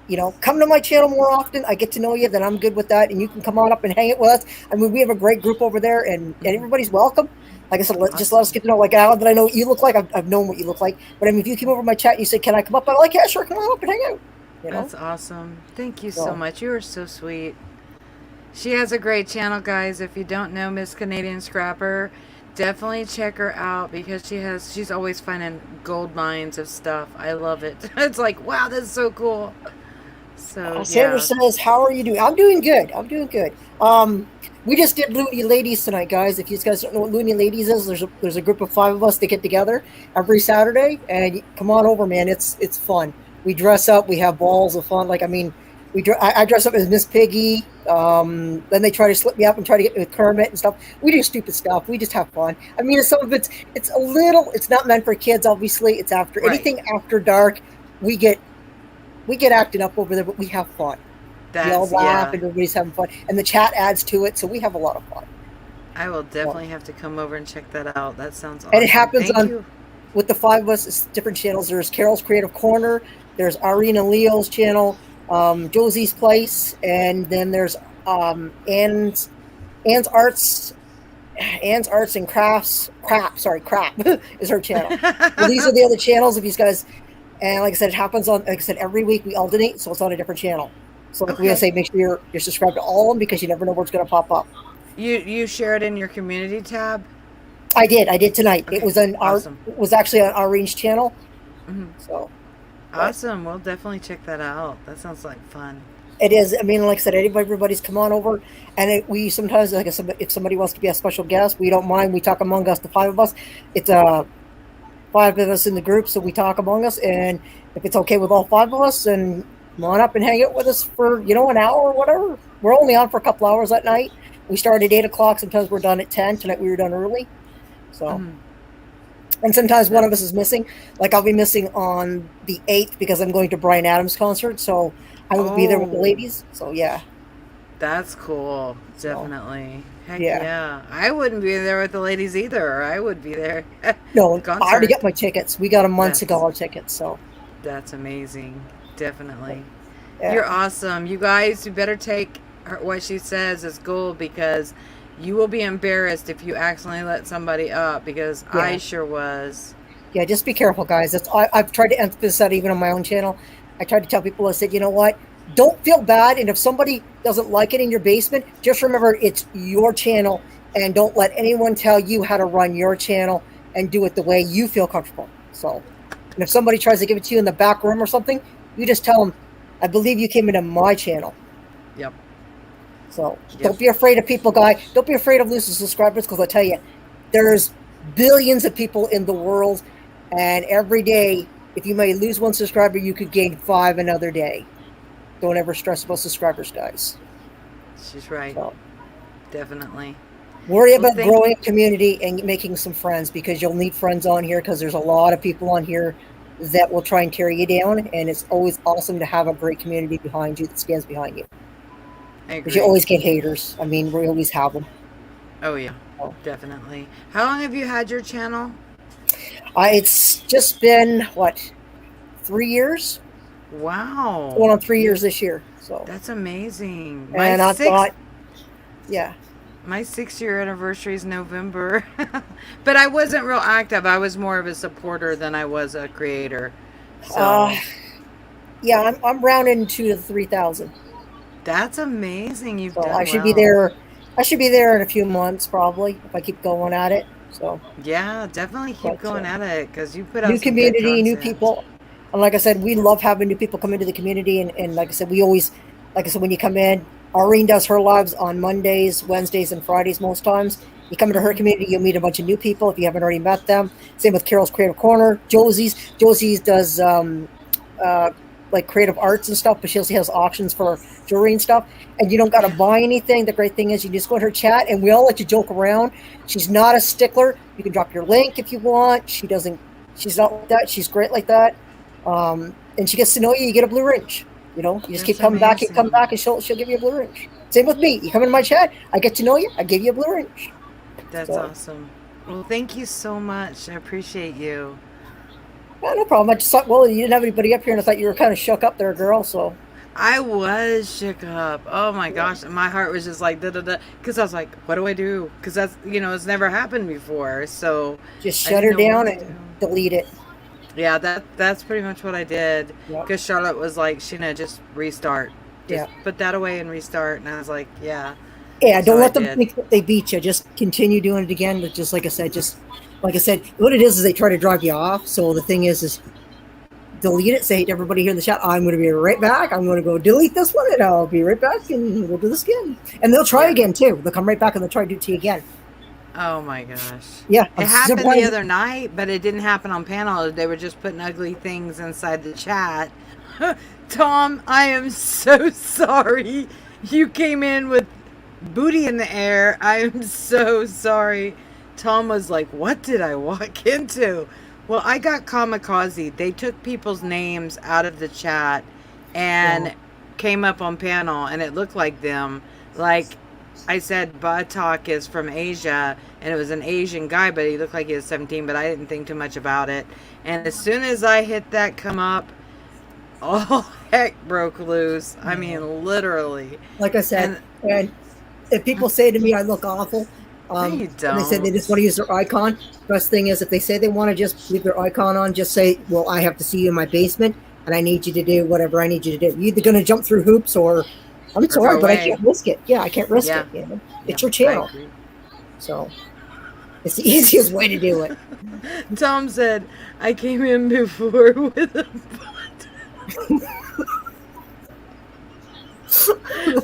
You know, come to my channel more often. I get to know you, then I'm good with that. And you can come on up and hang it with us. I mean, we have a great group over there, and everybody's welcome. Like I said, just let us get to know. Like, Alan, that I know what you look like. I've known what you look like. But I mean, if you came over my chat and you said, "Can I come up?" I'm like, "Yeah, sure, come on up and hang out." You know? That's awesome. Thank you so So- much. You are so sweet. She has a great channel, guys. If you don't know Miss Canadian Scrapper, definitely check her out because she's always finding gold mines of stuff. I love it. It's like, wow, this is so cool. So Sandra yeah. says, "How are you doing?" I'm doing good. I'm doing good. We just did Looney Ladies tonight, guys. If you guys don't know what Looney Ladies is, there's a group of 5 of us that get together every Saturday, and come on over, man. It's fun. We dress up. We have balls of fun. Like, I mean, I dress up as Miss Piggy. Then they try to slip me up and try to get me with Kermit and stuff. We do stupid stuff. We just have fun. I mean, some of it's a little. It's not meant for kids, obviously. It's after Right. anything after dark. We get acting up over there, but we have fun. We all That's laugh yeah. and everybody's having fun, and the chat adds to it, so we have a lot of fun. I will definitely have to come over and check that out. That sounds awesome. And it happens Thank on- you. With the 5 of us, it's different channels. There's Carol's Creative Corner, there's Irene and Leo's channel, Josie's Place, and then there's Anne's Arts and Crafts. Crap is her channel. Well, these are the other channels of these guys. And like I said, it happens on. Like I said, every week we alternate, so it's on a different channel. So like we Okay. say, make sure you're subscribed to all of them because you never know what's going to pop up. You share it in your community tab. I did tonight. Okay, It was on awesome. it was actually on Irene's channel. Mhm. So Awesome. We'll definitely check that out. That sounds like fun. it is. I mean, like I said, everybody's come on over, and we sometimes, like I said, if somebody wants to be a special guest, we don't mind. We talk among us, the 5 of us. It's 5 of us in the group, so we talk among us, and if it's okay with all 5 of us, then come on up and hang out with us for an hour or whatever. We're only on for a couple hours that night. We start at 8 o'clock. Sometimes we're done at 10. Tonight we were done early. So, Mhm. and sometimes one of us is missing. Like I'll be missing on the 8th because I'm going to Brian Adams' concert. So I will be there with the Oh. ladies. So yeah. That's cool. So, Definitely. Heck yeah. yeah. I wouldn't be there with the ladies either. Or I would be there. No, I Concert. already got my tickets. We got a months That's- ago our tickets. So That's amazing. Definitely. yeah. You're awesome. You guys, you better take what she says as gold because you will be embarrassed if you accidentally let somebody up because Yeah. I sure was. Yeah, just be careful, guys. I've tried to emphasize that even on my own channel. I tried to tell people, I said, you know what? Don't feel bad. And if somebody doesn't like it in your basement, just remember it's your channel. And don't let anyone tell you how to run your channel and do it the way you feel comfortable. So, and if somebody tries to give it to you in the back room or something, you just tell them, I believe you came into my channel. Yep. So Yep. don't be afraid of people, guy. Don't be afraid of losing subscribers because I tell you, there's billions of people in the world, and every day, if you may lose 1 subscriber, you could gain 5 another day. Don't ever stress about subscribers, guys. She's right. So Definitely. worry Well, about thank growing a community and making some friends because you'll need friends on here because there's a lot of people on here that will try and tear you down, and it's always awesome to have a great community behind you that stands behind you. I Because agree. you always get haters. I mean, we always have them. Oh, yeah. Oh. Definitely. How long have you had your channel? It's just been, what, 3 years? Wow. Going on 3 years this year. So, That's amazing. and I thought, yeah. My 6-year anniversary is November. But I wasn't real active. I was more of a supporter than I was a creator. So Yeah, I'm rounding to 3,000. that's amazing. You've So done I should be well. there. I should be there in a few months, probably, if I keep going at it. So Yeah, definitely keep But, going at it because you put out new some good community, new content. people, and like I said, we love having new people come into the community. And like I said, we always, like I said, when you come in, Irene does her lives on Mondays, Wednesdays, and Fridays most times. You come into her community, you'll meet a bunch of new people if you haven't already met them. Same with Carol's Creative Corner, Josie's does like creative arts and stuff, but she also has auctions for jewelry and stuff. And you don't got to buy anything. The great thing is you just go in her chat, and we all let you joke around. She's not a stickler. You can drop your link if you want. She's not like that. She's great like that. And she gets to know you. You get a blue ring. You know, you just keep coming back and come back, and she'll give you a blue ring. Same with me. You come into my chat, I get to know you. I give you a blue ring. That's awesome. Well, thank you so much. I appreciate you. Yeah, no problem. I just thought, well, you didn't have anybody up here, and I thought you were kind of shook up there, girl. So I was shook up. Oh my gosh, my heart was just like da da da. Because I was like, what do I do? Because that's it's never happened before. So just shut her down and delete it. Yeah, that's pretty much what I did. Because Charlotte was like, Sheena, just restart. Just put that away and restart. And I was like, yeah. Yeah, don't let them think that they beat you. Just continue doing it again. But just like I said, what it is they try to drive you off. So the thing is delete it. Say to everybody here in the chat, I'm going to be right back. I'm going to go delete this one, and I'll be right back, and we'll do this again. And they'll try again too. They'll come right back and they'll try to do it to you again. Oh my gosh. Yeah. It happened the other night, but it didn't happen on panel. They were just putting ugly things inside the chat. Tom, I am so sorry. You came in with booty in the air. I am so sorry. Tom was like, what did I walk into? Well, I got kamikaze. They took people's names out of the chat and came up on panel, and it looked like them. Like I said, Batak is from Asia, and it was an Asian guy, but he looked like he was 17, but I didn't think too much about it. And as soon as I hit that come up, all heck broke loose. I mean, literally. Like I said, and if people say to me I look awful, you don't. And they say they just want to use their icon, best thing is if they say they want to just leave their icon on, just say, well, I have to see you in my basement, and I need you to do whatever I need you to do. You're either going to jump through hoops or I'm sorry, but I can't risk it. Yeah, I can't risk it. You know? It's your channel. So it's the easiest way to do it. Tom said, I came in before with a butt.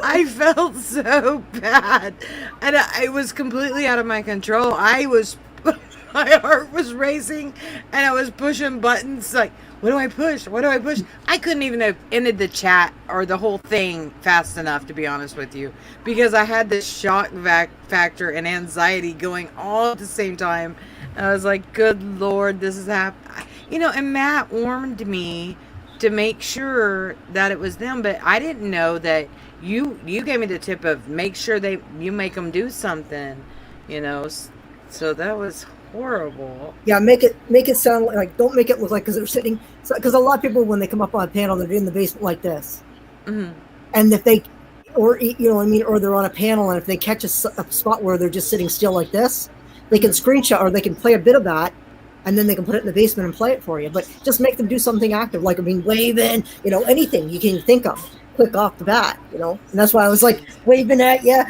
I felt so bad. And I was completely out of my control. My heart was racing, and I was pushing buttons like, what do I push? What do I push? I couldn't even have ended the chat or the whole thing fast enough, to be honest with you, because I had this shock factor and anxiety going all at the same time. And I was like, good Lord, this is happening. And Matt warned me to make sure that it was them, but I didn't know that you gave me the tip of make sure you make them do something, so that was horrible. Yeah, make it sound like, don't make it look like, because they're sitting, because a lot of people when they come up on a panel, they're in the basement like this. Mm-hmm. And if they, or or they're on a panel, and if they catch a spot where they're just sitting still like this, they can screenshot, or they can play a bit of that, and then they can put it in the basement and play it for you. But just make them do something active, like waving, anything you can think of, quick off the bat, And that's why I was like waving at you.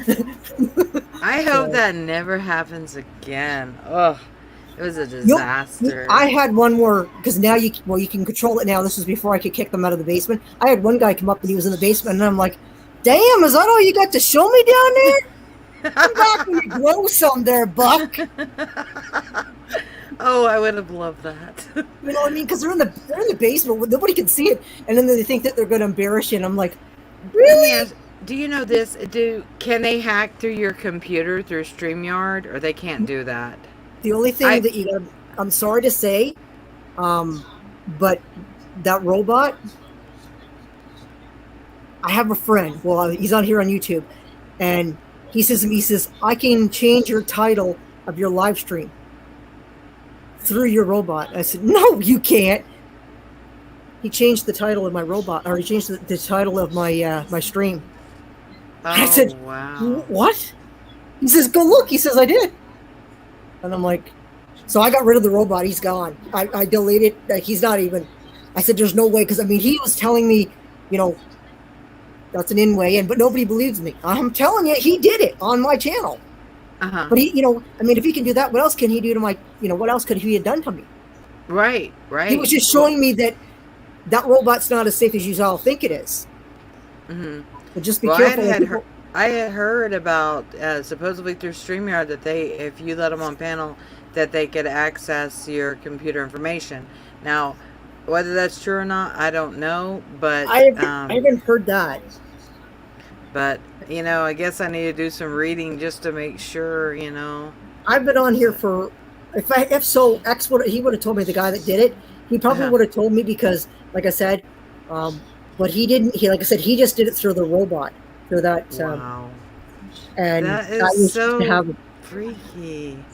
I hope that never happens again. Ugh, it was a disaster. I had one more, because now you can control it now. This was before I could kick them out of the basement. I had one guy come up and he was in the basement, and I'm like, damn, is that all you got to show me down there? Come back when you grow some there, Buck. Oh, I would have loved that. You know what I mean? Because they're in the basement, nobody can see it, and then they think that they're going to embarrass you. And I'm like, really? Do you know this? Can they hack through your computer through StreamYard, or they can't do that? The only thing that I'm sorry to say, but that robot. I have a friend. Well, he's on here on YouTube, and he says, I can change your title of your live stream through your robot. I said, no, you can't. He changed the title of my robot, or he changed the title of my my stream. Oh, I said, wow. What? He says, go look. He says, I did. And I'm like, so I got rid of the robot. He's gone. I deleted. He's not even. I said, there's no way, because he was telling me, that's an in-way in, but nobody believes me. I'm telling you, he did it on my channel. Uh-huh. But he, if he can do that, what else can he do to my, what else could he have done to me? Right. He was just showing me that robot's not as safe as you all think it is. Mm-hmm. But just be careful. I had heard about supposedly through StreamYard that if you let them on panel, that they could access your computer information. Now, whether that's true or not, I don't know. I haven't heard that. But I guess I need to do some reading just to make sure. I've been on here for, if so, he would have told me, the guy that did it. He probably Uh-huh. would have told me because, like I said, but he didn't. Like I said, he just did it through the robot, through that, Wow, and that that is was just to so have. freaky.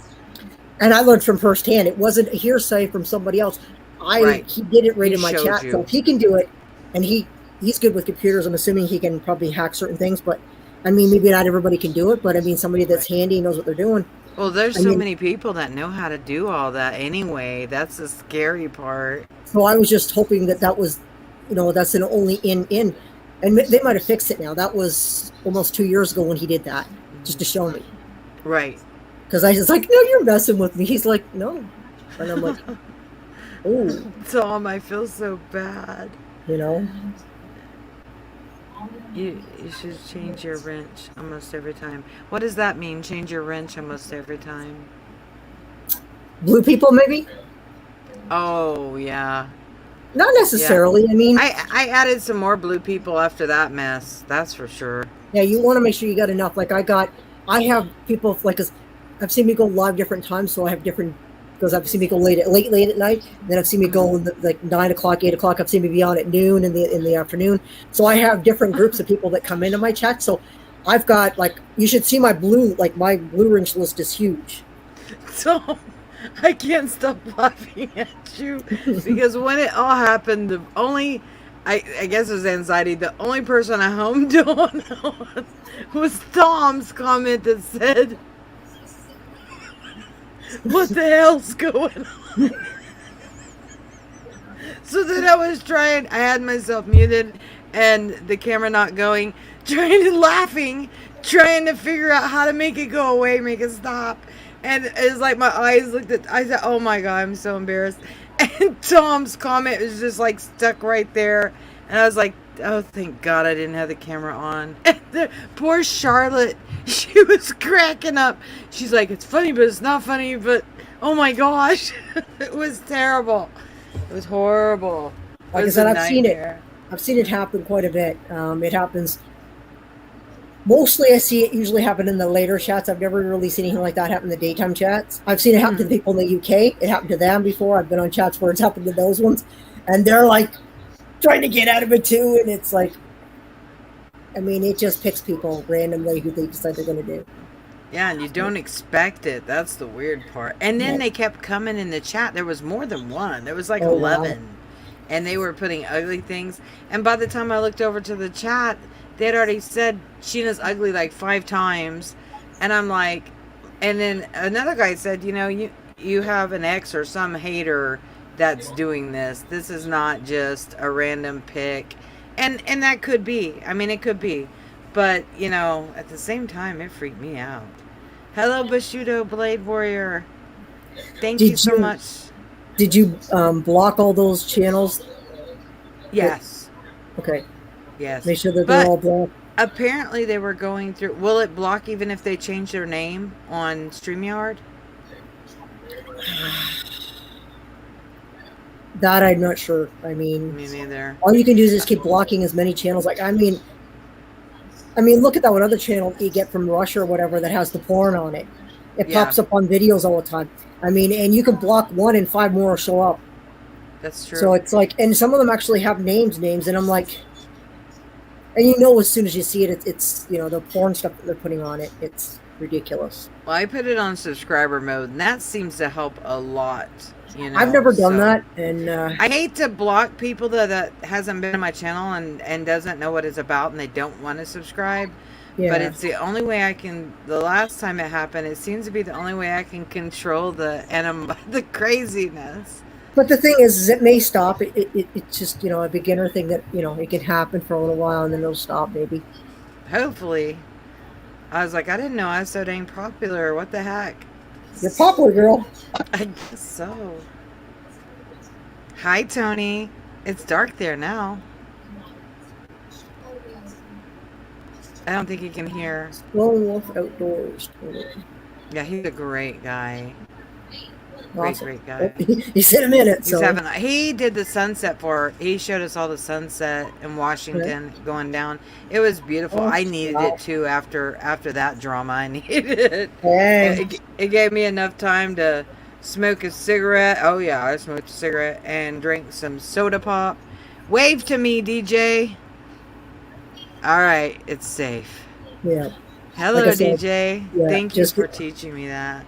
And I learned from firsthand. It wasn't a hearsay from somebody else. Right. He did it right He in my showed chat. you. So if he can do it, and he's good with computers, I'm assuming he can probably hack certain things. But I mean, maybe not everybody can do it. But I mean, somebody that's handy knows what they're doing. Well, there's I so mean, many people that know how to do all that anyway. That's the scary part. so I was just hoping that was, that's an only in, and they might have fixed it now. That was almost 2 years ago when he did that, just to show me. Right. Because I was like, no, you're messing with me. He's like, no, and I'm like, oh, Tom, I feel so bad. you know. You should change your wrench almost every time. What does that mean? Change your wrench almost every time. Blue people, maybe. Oh yeah. Not necessarily. I mean, I added some more blue people after that mess. That's for sure. yeah, you want to make sure you got enough. Like I have people like, 'cause I've seen me go live different times, so I have different. Because I've seen me go late at night. Then I've seen me go like 9 o'clock, 8 o'clock. I've seen me be on at noon in the afternoon. So I have different groups of people that come into my chat. So I've got, like, you should see my blue wrench list is huge. Tom, I can't stop laughing at you because when it all happened, the only I guess it was anxiety. The only person I homed on was Tom's comment that said, "What the hell's going on?" So then I was trying. I had myself muted and the camera not going, laughing, trying to figure out how to make it go away, make it stop. And it's like my eyes looked at. I said, "Oh my god, I'm so embarrassed." And Tom's comment was just like stuck right there, and I was like, "Oh, thank God I didn't have the camera on." And poor Charlotte, she was cracking up. She's like, "It's funny, but it's not funny." But oh my gosh, it was terrible. It was horrible. It Like I was said, a I've seen it. nightmare. I've seen it happen quite a bit. It happens. Mostly, I see it usually happen in the later chats. I've never really seen anything like that happen in the daytime chats. I've seen it happen to the people in the UK. It happened to them before. I've been on chats where it's happened to those ones, and they're like trying to get out of it too. And it's like, I mean, it just picks people randomly who they decide they're going to do. Yeah, and you don't expect it. That's the weird part. And then they kept coming in the chat. There was more than one. There was like Oh, wow. 11. And they were putting ugly things. And by the time I looked over to the chat, they had already said Sheena's ugly like 5 times. And I'm like, and then another guy said, you have an ex or some hater that's doing this. This is not just a random pick. And that could be. I mean, it could be. But, at the same time, it freaked me out. Hello, Bushido Blade Warrior. Thank you so much. Did you block all those channels? Yes. Okay. Yes. Make sure that they're all blocked. Apparently, they were going through. Will it block even if they change their name on StreamYard? That I'm not sure. I mean, Me neither. all you can do is just keep blocking as many channels. Like, I mean, look at that one other channel you get from Russia or whatever that has the porn on it. It pops up on videos all the time. I mean, and you can block one and 5 more will show up. That's true. So it's like, and some of them actually have names, and I'm like, and as soon as you see it, it's the porn stuff that they're putting on it. It's ridiculous. Well, I put it on subscriber mode, and that seems to help a lot. I've never done that, and I hate to block people that hasn't been on my channel and doesn't know what it's about, and they don't want to subscribe. yeah. But it's the only way I can. The last time it happened, it seems to be the only way I can control the craziness. But the thing is it may stop. It's just a beginner thing that it can happen for a little while and then it'll stop maybe. Hopefully. I was like, I didn't know I was so dang popular. What the heck? You're popular, girl. I guess so. Hi, Tony. It's dark there now. I don't think he can hear. Lone Wolf Outdoors. Yeah, he's a great guy. Great, Awesome. great Oh, guy. he said a minute, He's so having. He did the sunset for. He showed us all the sunset in right. Washington going down. It was beautiful. Oh, I needed wow. it too after that drama. I needed it. Dang. It gave me enough time to smoke a cigarette. Oh yeah, I smoked a cigarette and drank some soda pop. Wave to me, DJ. All right, it's safe. Yeah. Hello, Like I said, DJ. yeah, Thank you just for teaching me that.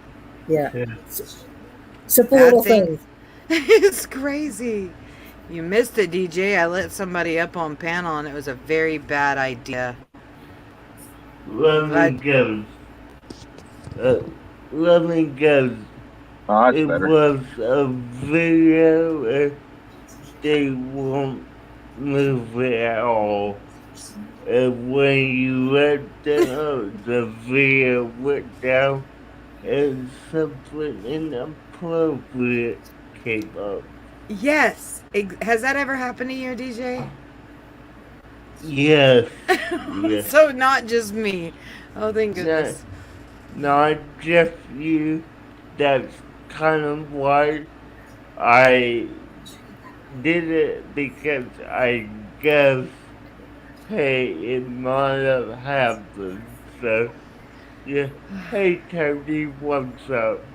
yeah. Yeah. Simple Bad little thing. things. It's crazy. You missed it, DJ. I lit somebody up on panel, and it was a very bad idea. Lovely Ghost. Lovely Ghost. Oh, that's It better. was a video and they won't move it at all. And when you let the video went down and something inappropriate came up. Yes. Has that ever happened to you, DJ? Yes. Yes. So not just me. Oh, thank Not, goodness. not just you. That's kind of why I did it, because I guess, hey, it might have happened. So, yeah. Hey, Tony, what's up?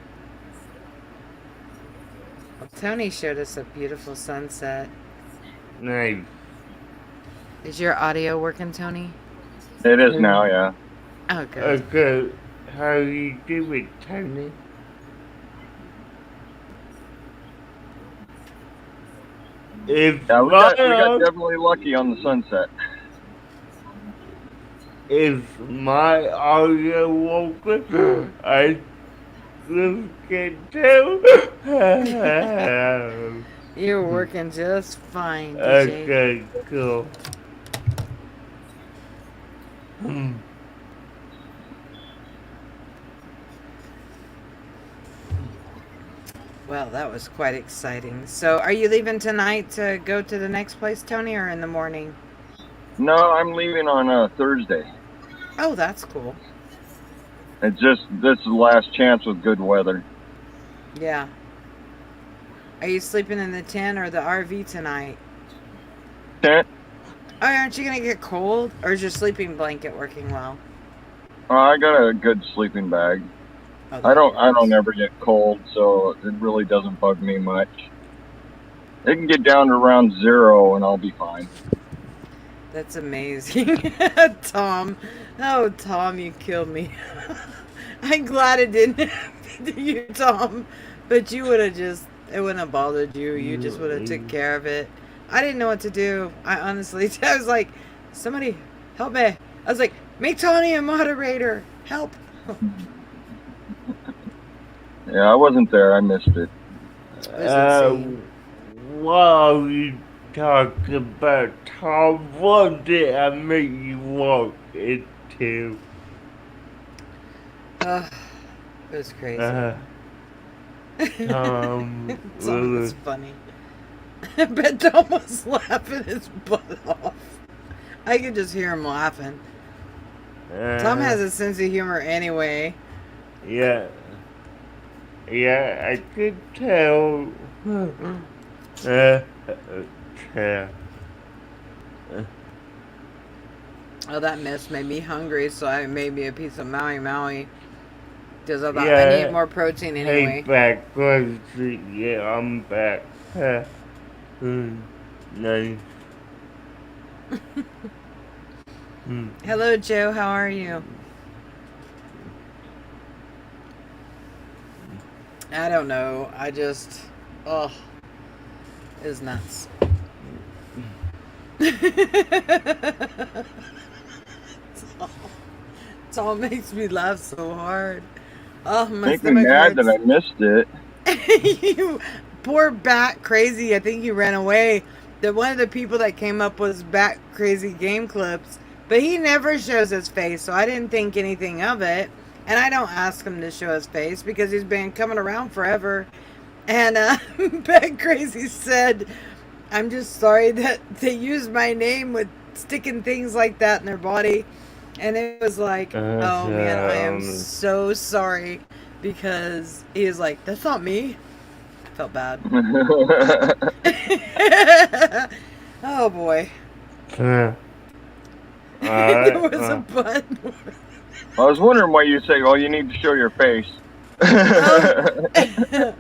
Well, Tony showed us a beautiful sunset. Nice. Is your audio working, Tony? It is now, yeah. Oh, good. Okay, how you doing, Tony? If Yeah, we my got definitely lucky on the sunset. if my audio working, I just can tell. You're working just fine, DJ. Okay, cool. Well, that was quite exciting. So, are you leaving tonight to go to the next place, Tony, or in the morning? No, I'm leaving on Thursday. Oh, that's cool. It's just this is the last chance with good weather. Yeah. Are you sleeping in the tent or the RV tonight? Tent? Oh, aren't you going to get cold? Or is your sleeping blanket working well? I got a good sleeping bag. Oh, I don't ever get cold, so it really doesn't bug me much. It can get down to around 0 and I'll be fine. That's amazing. Tom. Oh, Tom, you killed me. I'm glad it didn't happen to you, Tom. But you would have it wouldn't have bothered you. You just would have took care of it. I didn't know what to do. I honestly, I was like, somebody help me. I was like, make Tony a moderator. Help. Yeah, I wasn't there. I missed it. It was insane. While you talk about Tom, what did I make you walk into? It was crazy. Tom Tom was funny. I bet Tom was laughing his butt off. I could just hear him laughing. Tom has a sense of humor anyway. Yeah. Yeah, I could tell. Yeah. Oh, that mess made me hungry, so I made me a piece of Maui Maui. Because I thought Yeah. I need more protein anyway. Hey, back, crazy. Yeah, I'm back. Nice. Hello, Joe. How are you? I don't know. I just... Oh. It's nuts. Tom makes me laugh so hard. Oh, my Make me stomach mad hurts. that I missed it. You poor Bat Crazy. I think he ran away. One of the people that came up was Bat Crazy Game Clips, but he never shows his face, so I didn't think anything of it. And I don't ask him to show his face because he's been coming around forever. And Bat Crazy said, "I'm just sorry that they use my name with sticking things like that in their body." And it was like, oh man, I am Um, so sorry, because he was like, that's not me. I felt bad. Oh boy. uh, There was a uh, button. I was wondering why you say, "Oh, you need to show your face." I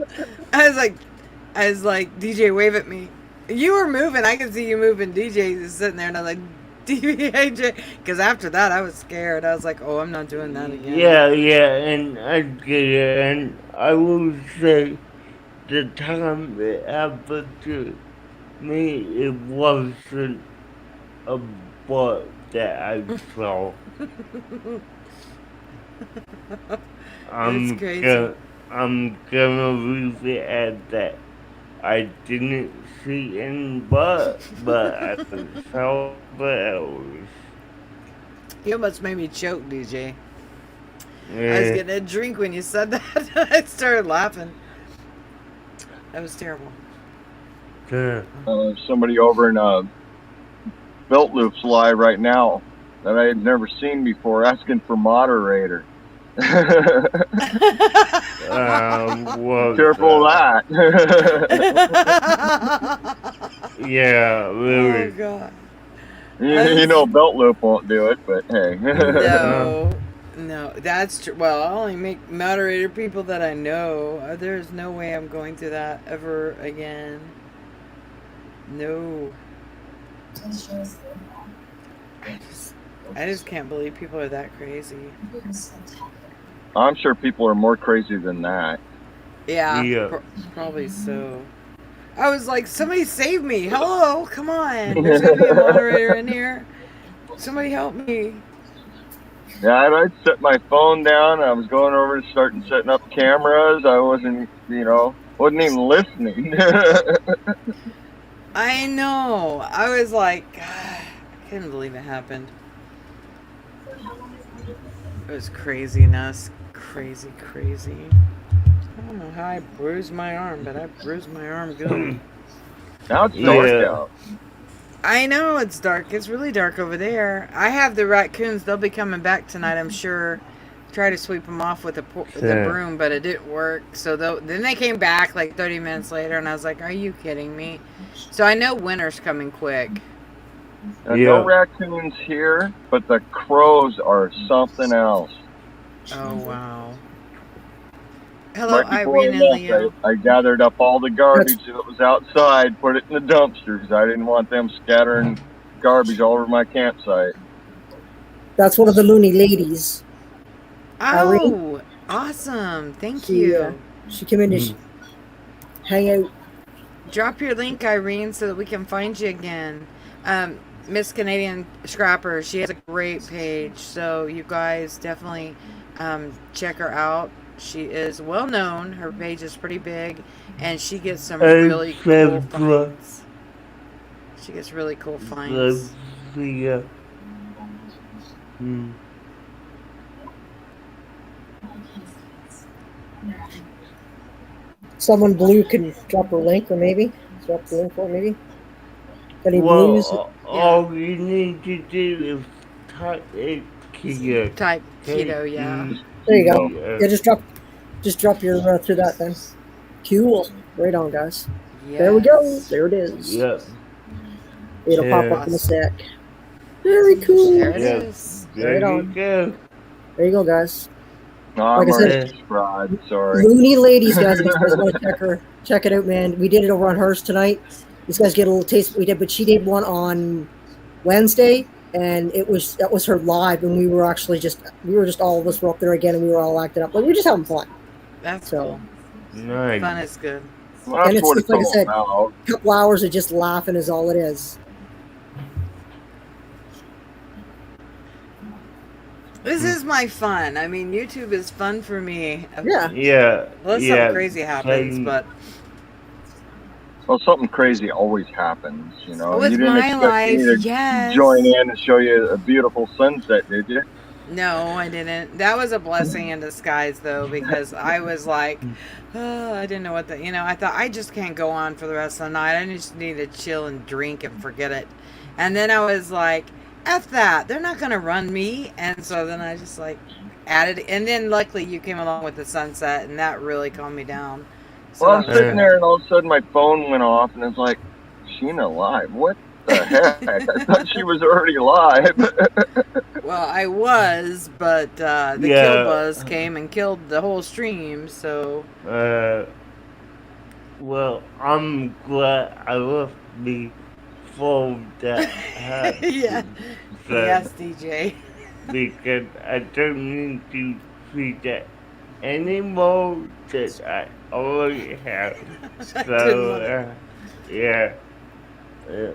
was like, DJ, wave at me. You were moving. I could see you moving. DJ is sitting there, and I'm like, DJ. Because after that, I was scared. I was like, oh, I'm not doing that again. yeah, and I get it, and I will say, the time it happened to me, it wasn't a butt that I saw. That's crazy. I'm gonna leave it at that. I didn't see any butt, but I saw bells. You almost made me choke, DJ. I was Yeah. getting a drink when you said that. I started laughing. That was terrible. Somebody over in Belt Loops live right now that I had never seen before, asking for moderator. Careful of that. Yeah, Oh really. god. You know Belt Loop won't do it, but hey. No, that's true. Well, I only make moderator people that I know. There's no way I'm going through that ever again. No. I just can't believe people are that crazy. I'm sure people are more crazy than that. Yeah. Probably so. I was like, somebody save me. Hello, come on. There's going to be a moderator in here. Somebody help me. Yeah, I'd set my phone down. I was going over to starting setting up cameras. I wasn't even listening. I know. I was like, God, I couldn't believe it happened. It was craziness. Crazy. I don't know how I bruised my arm, but I bruised my arm good. Now it's dark Yeah. out. I know it's dark. It's really dark over there. I have the raccoons. They'll be coming back tonight, I'm sure. Try to sweep them off with the Yeah. broom, but it didn't work. So then they came back like 30 minutes later, and I was like, are you kidding me? So I know winter's coming quick. Now, Yeah. no raccoons here, but the crows are something else. Oh, wow. Hello, Right before Irene and I left, Leo. I gathered up all the garbage that was outside, put it in the dumpster because I didn't want them scattering garbage all over my campsite. That's one of the loony ladies. Oh, awesome. Thank you. She came in to hang out. Drop your link, Irene, so that we can find you again. Miss Canadian Scrapper, she has a great page, so you guys definitely check her out. She is well known. Her page is pretty big, and she gets some really cool finds. She gets really cool finds. Yeah. Someone blue can drop her link, or maybe drop the link for her, maybe. Any blues? All you need to do is type keto. Type keto, yeah. There you go. Yeah, just drop your through that then. Cool. Right on, guys. Yes. There we go. There it is. Yep. It'll pop up in a sec. Very cool. There it Yeah. is. There Right you on. go. There you go, guys. No, I'm Like I already said- subscribed. Sorry. Loony Ladies, guys. If you guys want to check it out, man. We did it over on hers tonight. These guys get a little taste. We did, but she did one on Wednesday, and that was her live, and we were just all of us were up there again, and we were all acting up. Like we were just having fun. That's So- cool. Nice. Fun is good. Well, that's And it's what just like I all said. about. A couple hours of just laughing is all it is. This is my fun. I mean, YouTube is fun for me. Yeah. Yeah. Unless yeah. something crazy happens, same. but Well, something crazy always happens, you know. with You didn't my expect life, me to yes. join in and show you a beautiful sunset, did you? No, I didn't. That was a blessing in disguise, though, because I was like, oh, I didn't know what I thought I just can't go on for the rest of the night. I just need to chill and drink and forget it. And then I was like, F that. They're not gonna run me. And so then I just like added, and then luckily you came along with the sunset, and that really calmed me down. So Well, that I'm was sitting good. there, and all of a sudden my phone went off, and it's like, Sheena live? What the heck? I thought she was already live. Well, I was, but the kill Yeah. buzz came and killed the whole stream. So Well, I'm glad I left before that happened. yeah, So, yes, DJ. because I don't need to see that anymore that I already have. I didn't So, want it. yeah. Yeah.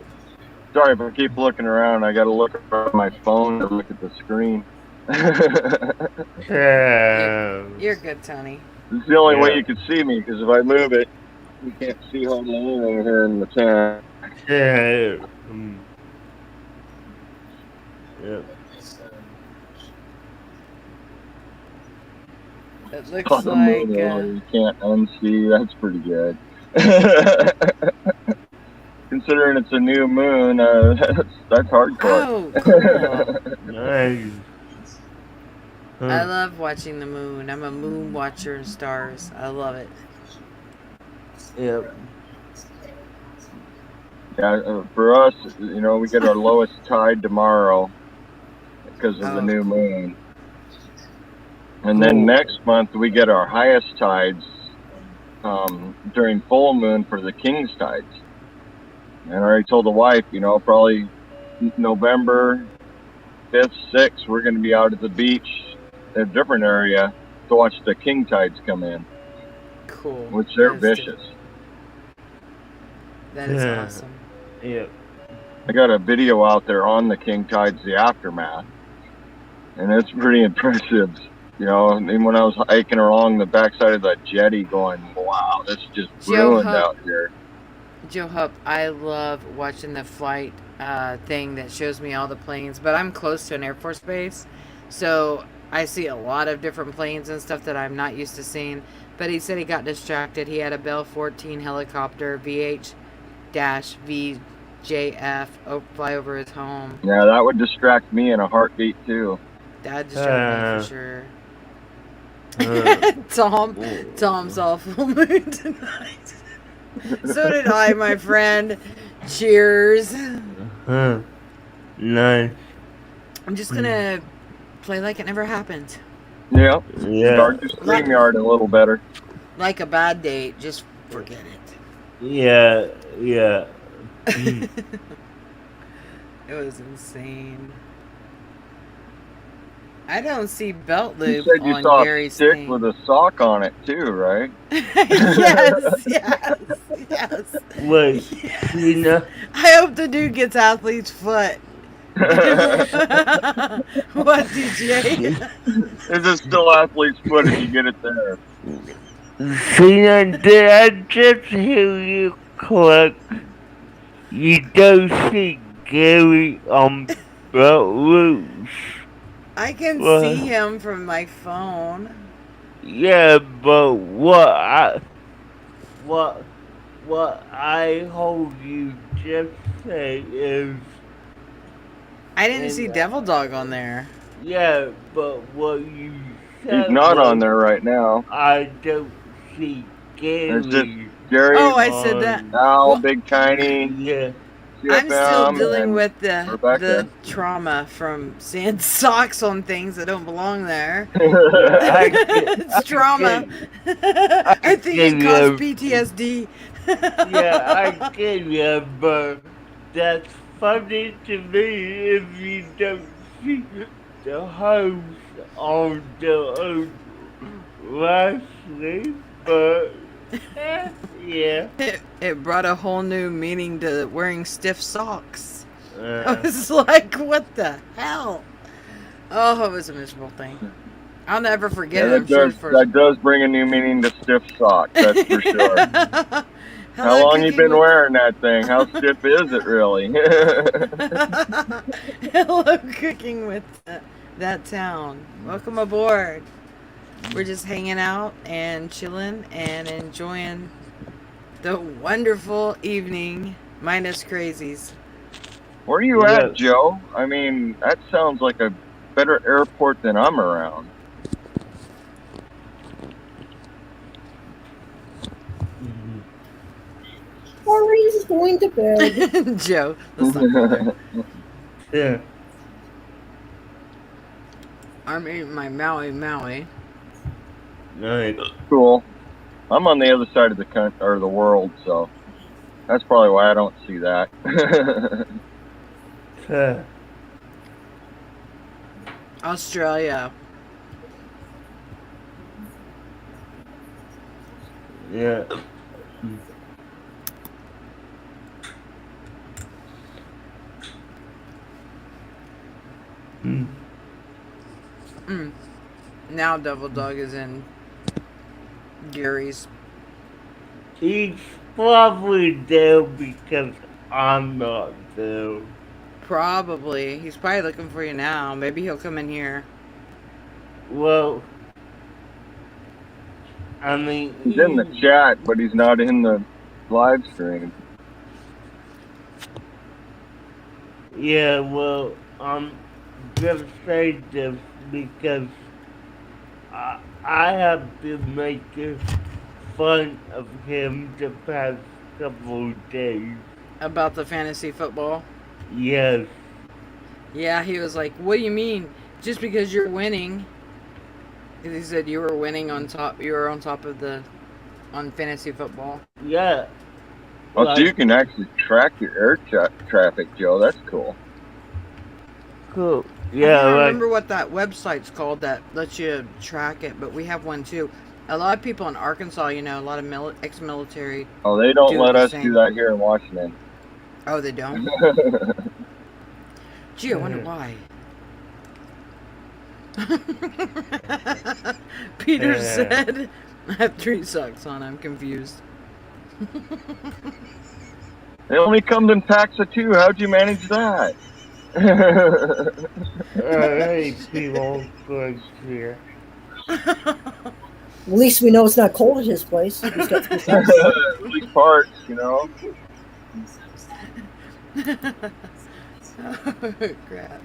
Sorry if I keep looking around. I got to look at my phone to look at the screen. You're good, Tony. It's the only way Yeah. you can see me, because if I move it, you can't see hardly anything here in the tent. Yeah. Yeah. It looks Oh, the like moon, you can't unsee. That's pretty good. Considering it's a new moon, that's hardcore. oh, cool. Nice. I love watching the moon. I'm a moon watcher and stars. I love it. Yep. Yeah, for us, we get our lowest tide tomorrow because of the Oh, new cool. moon. And then Cool. next month we get our highest tides during full moon for the king's tides. And I already told the wife, probably November 5th, 6th, we're going to be out at the beach in a different area to watch the king tides come in, Cool. which they're That is vicious. That is Yeah. awesome. Yep. I got a video out there on the king tides, the aftermath, and it's pretty impressive. And when I was hiking along the backside of that jetty going, wow, this is just Joe ruined Hup. out here. Joe Hup, I love watching the flight thing that shows me all the planes, but I'm close to an Air Force base, so I see a lot of different planes and stuff that I'm not used to seeing. But he said he got distracted. He had a Bell 14 helicopter VH-VJF fly over his home. Yeah, that would distract me in a heartbeat too. That distracted me for sure. Uh, Tom's all full moon tonight. So did I, my friend. Cheers. Nice. I'm just gonna play like it never happened. Yeah, Yeah. start your StreamYard a little better. Like a bad date, just forget it. Yeah. Yeah. It was insane. I don't see belt You loop said you on saw a Gary's stick thing. with a sock on it too, right? yes. Wait, Yes. Tina? I hope the dude gets athlete's foot. What, DJ? Is it still athlete's foot if you get it there? Tina, did I just hear you correct? You don't see Gary on Belt Loose. I can What? see him from my phone. Yeah, but what I heard you just say is I didn't see Devil Dog on there. yeah, but what you said He's not was, on there right now. I don't see There's just Gary. Gary, Oh, I said that. Al, Well- Big Tiny, Yeah. I'm still CFM, dealing and with the Rebecca. trauma from seeing socks on things that don't belong there. It's trauma. I think it caused PTSD. Yeah, I get you, but that's funny to me if you don't see the house on the last name, but yeah. It brought a whole new meaning to wearing stiff socks. I Uh, was like, what the hell? Oh, it was a miserable thing. I'll never forget Yeah, it. I'm sure that does bring a new meaning to stiff sock, that's for sure. How long you been wearing that thing? How stiff is it really? Hello, cooking with that town. Welcome aboard. We're just hanging out and chilling and enjoying the wonderful evening, minus crazies. Where are you Yeah. at, Joe? I mean, that sounds like a better airport than I'm around. Mhm. Maureen's going to bed. Joe, let's not go there. Yeah. I'm eating my Maui. Nice. Cool. I'm on the other side of the country or the world, so that's probably why I don't see that. Yeah. Australia. Yeah. Mm. Now Devil Dog is in Gary's. He's probably there because I'm not there. Probably. He's probably looking for you now. Maybe he'll come in here. Well, I mean, He's in the chat, but he's not in the live stream. Yeah, well, I'm gonna say this because I have been making fun of him the past couple of days. About the fantasy football. Yes. Yeah, he was like, "What do you mean? Just because you're winning?" 'Cause he said you were winning on top. You were on top of on fantasy football. Yeah. Oh, Like, so you can actually track your air traffic, Joe. That's cool. cool. I Yeah, don't like, remember what that website's called that lets you track it, but we have one too. A lot of people in Arkansas, a lot of ex-military. Oh, they don't Do let the us same. do that here in Washington. Oh, they don't. Gee, I wonder why. Peter Yeah. said, "I have 3 socks on. I'm confused." They only come in packs of 2. How'd you manage that? hey, people, good here. At least we know it's not cold at his place. He's got 3 socks. At least parts, Oh, crap.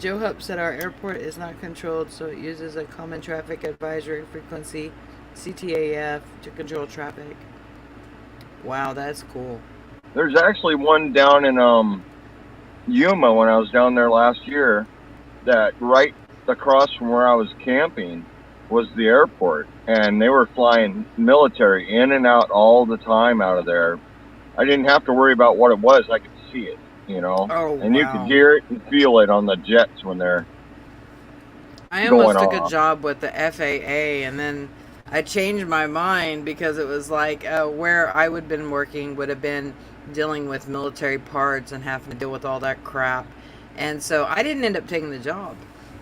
Joe Hupp said our airport is not controlled, so it uses a common traffic advisory frequency, CTAF, to control traffic. Wow, that's cool. There's actually one down in Yuma when I was down there last year that right across from where I was camping was the airport, and they were flying military in and out all the time out of there. I didn't have to worry about what it was. I could see it, Oh, and you wow. could hear it and feel it on the jets when they're I almost going took a off. job with the FAA, and then I changed my mind because it was like where I would have been working would have been dealing with military parts and having to deal with all that crap. And so I didn't end up taking the job.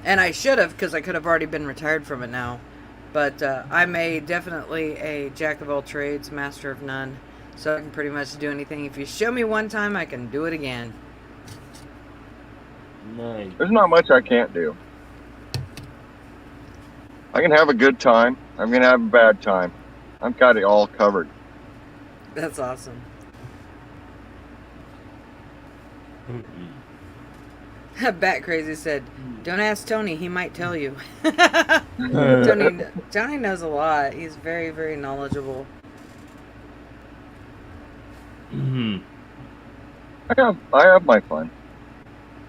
And I should have, because I could have already been retired from it now. But I'm definitely a jack of all trades, master of none. So I can pretty much do anything. If you show me one time, I can do it again. Nice. There's not much I can't do. I can have a good time. I'm going to have a bad time. I've got it all covered. That's awesome. Bat Crazy said, "Don't ask Tony. He might tell you." Tony knows a lot. He's very, very knowledgeable. Mhm. I have my fun.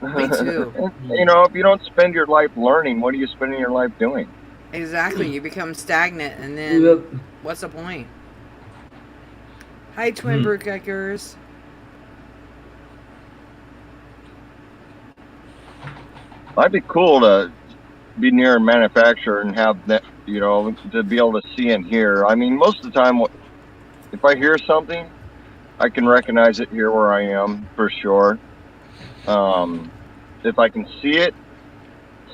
Me too. If you don't spend your life learning, what are you spending your life doing? Exactly. You become stagnant, and then Yep. what's the point? Hi, Twin Brookekers. It'd be cool to be near a manufacturer and have that, to be able to see and hear. I mean, most of the time, if I hear something, I can recognize it here where I am for sure. If I can see it,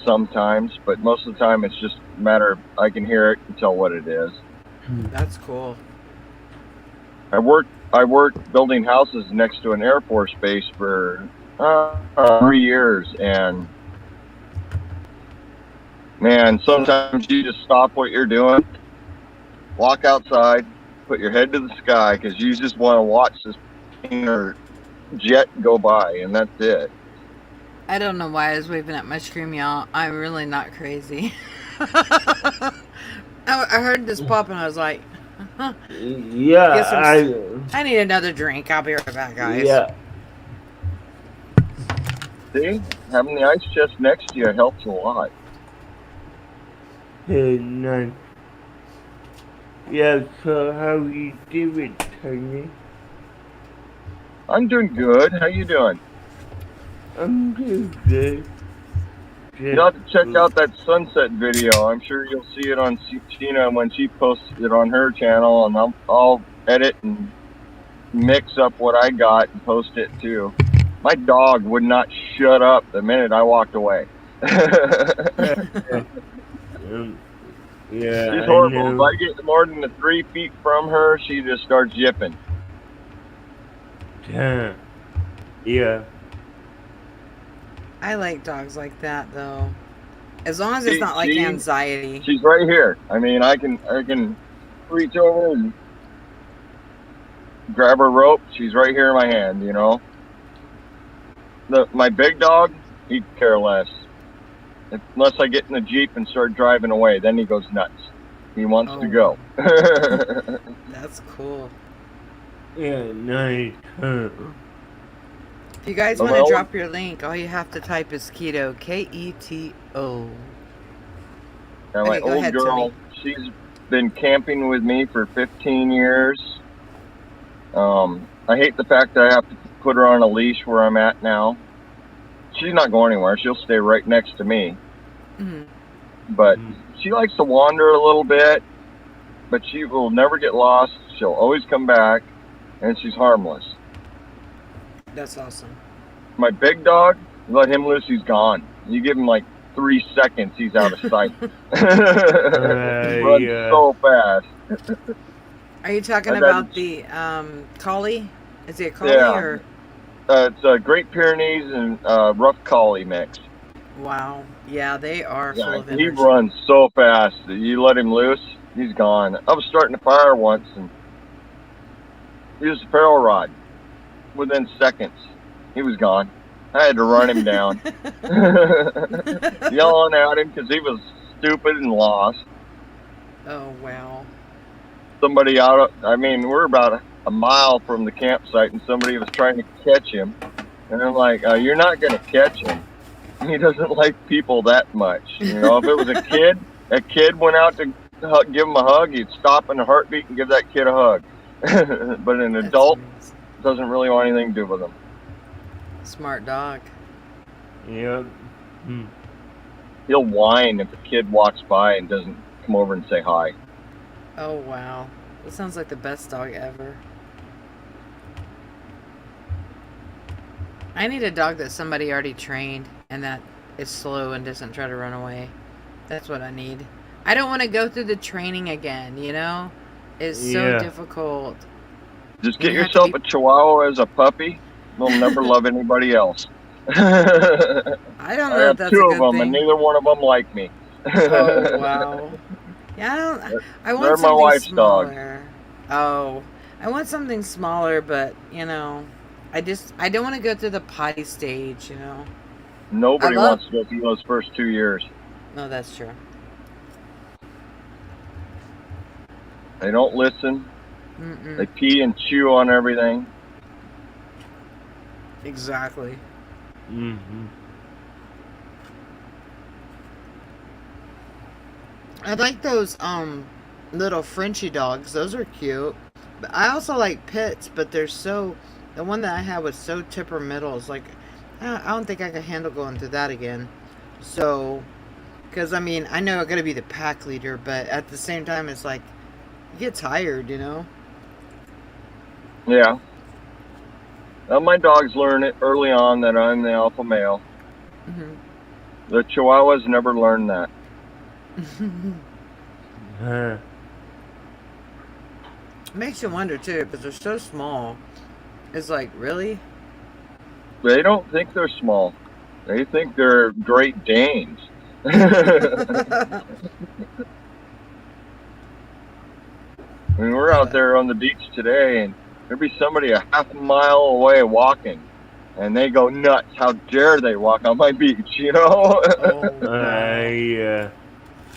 sometimes, but most of the time it's just a matter of I can hear it and tell what it is. That's cool. I worked building houses next to an Air Force base for 3 years, and man, sometimes you just stop what you're doing, walk outside, put your head to the sky, because you just want to watch this plane or jet go by, and that's it. I don't know why I was waving at my screen, y'all. I'm really not crazy. I heard this pop and I was like, huh. Yeah, I need another drink. I'll be right back, guys. yeah. See, having the ice chest next to you helps a lot. Hey, nice. Yeah, so how you doing, Tony? I'm doing good. How you doing? I'm doing good. You'll have to check out that sunset video. I'm sure you'll see it on Sheena when she posts it on her channel, and I'll edit and mix up what I got and post it too. My dog would not shut up the minute I walked away. Yeah, She's horrible. If I get more than 3 feet from her, she just starts yipping. Yeah. I like dogs like that, though. As long as it's not like anxiety. She's right here. I mean, I can reach over and grab her rope. She's right here in my hand, you know. My big dog, he'd care less. Unless I get in the Jeep and start driving away, then he goes nuts. He wants to go. That's cool. Yeah, nice. If you guys want to drop your link, all you have to type is Keto, Keto. Now, my old girl, she's been camping with me for 15 years. I hate the fact that I have to put her on a leash where I'm at now. She's not going anywhere. She'll stay right next to me. Mm-hmm. But she likes to wander a little bit, but she will never get lost. She'll always come back, and she's harmless. That's awesome. My big dog, you let him loose, he's gone. You give him like 3 seconds, he's out of sight. He runs so fast. Are you talking about the collie? Is it a collie or? It's a Great Pyrenees and Rough Collie mix. Wow. Yeah, they are full of energy. He runs so fast. You let him loose, he's gone. I was starting a fire once and used a ferro rod. Within seconds, he was gone. I had to run him down. Yelling at him because he was stupid and lost. Oh, wow. Somebody we're about a mile from the campsite and somebody was trying to catch him. And I'm like, you're not going to catch him. He doesn't like people that much. You know, if it was a kid went out to give him a hug, he'd stop in a heartbeat and give that kid a hug. But an adult doesn't really want anything to do with him. Smart dog. Yep. He'll whine if a kid walks by and doesn't come over and say hi. Oh, wow. That sounds like the best dog ever. I need a dog that somebody already trained and that is slow and doesn't try to run away. That's what I need. I don't want to go through the training again, you know? It's so difficult. Just get yourself a Chihuahua as a puppy. They'll never love anybody else. I don't know if that's a good thing. I have 2 of them, and neither one of them like me. Oh, wow. Yeah, I want They're my wife's smaller. Oh, I want something smaller, but, you know, I don't want to go through the potty stage, you know. Nobody wants to go through those first 2 years. No, that's true. They don't listen. Mm-mm. They pee and chew on everything. Exactly. Mm-hmm. I like those little Frenchie dogs. Those are cute. But I also like pits, but they're so. The one that I had was so temperamental. It's like I don't think I could handle going through that again. So, because I mean, I know I'm gonna be the pack leader, but at the same time, it's like you get tired, you know. Yeah. Well, my dogs learn it early on that I'm the alpha male. Mm-hmm. The Chihuahuas never learn that. Makes you wonder too, because they're so small. It's like, really? They don't think they're small. They think they're Great Danes. I mean, we're out there on the beach today, and There'd be somebody a half mile away walking, and they go nuts. How dare they walk on my beach, you know? Oh, wow. I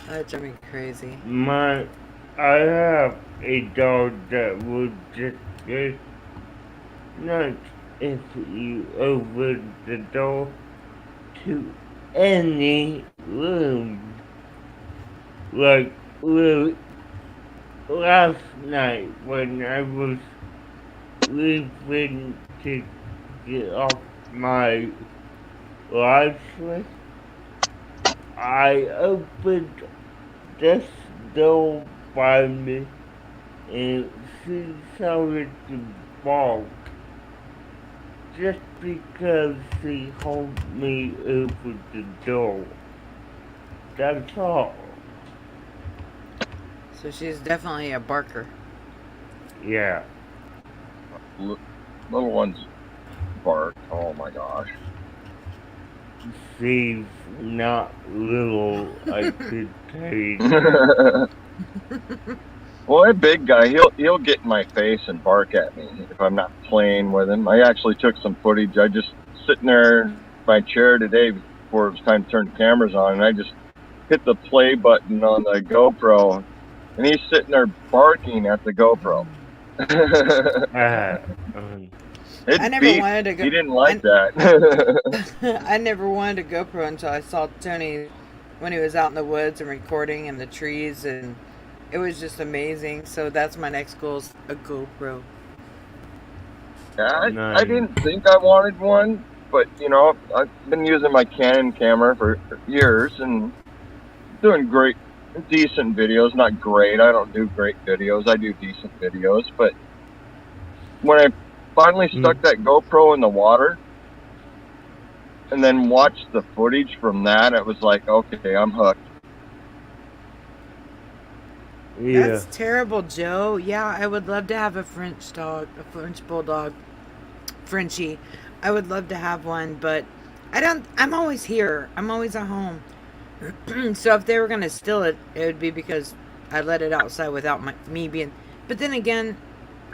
That drove me crazy. I have a dog that would just go nuts if you open the door to any room. Like last night when I was leaving to get off my live switch, I opened this door by me and she started to bark just because she held me over the door. That's all. So she's definitely a barker. Yeah. Little ones bark. Oh my gosh. She's not little, I could tell you. Well, that big guy, he'll get in my face and bark at me if I'm not playing with him. I actually took some footage. I just sitting there in my chair today before it was time to turn the cameras on, and I just hit the play button on the GoPro, and he's sitting there barking at the GoPro. I never wanted to go. He didn't like that. I never wanted a GoPro until I saw Tony when he was out in the woods and recording in the trees, and it was just amazing. So that's my next goal, is a GoPro. Yeah, Nice. I didn't think I wanted one, but you know, I've been using my Canon camera for years and doing great, decent videos. Not great. I don't do great videos. I do decent videos. But when I finally stuck that GoPro in the water and then watched the footage from that, it was like, okay, I'm hooked. Yeah. That's terrible, Joe. Yeah, I would love to have a French dog, a French bulldog, Frenchie. I would love to have one, but I'm always here. I'm always at home. So if they were going to steal it, it would be because I let it outside without me being. But then again,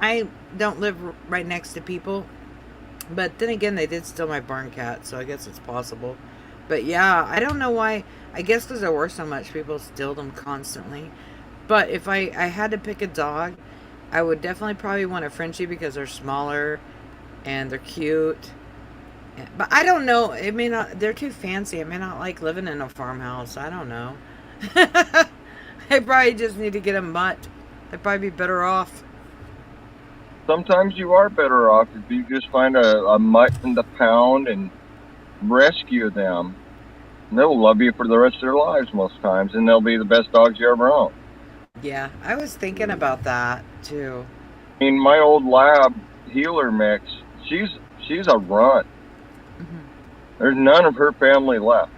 I don't live right next to people. But then again, they did steal my barn cat, so I guess it's possible. But yeah, I don't know why. I guess because there were so much, people steal them constantly. But if I had to pick a dog, I would definitely probably want a Frenchie because they're smaller and they're cute. But I don't know. It may not. They're too fancy. I may not like living in a farmhouse. I don't know. I probably just need to get a mutt. I'd probably be better off. Sometimes you are better off if you just find a mutt in the pound and rescue them. And they'll love you for the rest of their lives most times, and they'll be the best dogs you ever own. Yeah, I was thinking about that too. I mean, my old lab healer mix, she's a runt. There's none of her family left.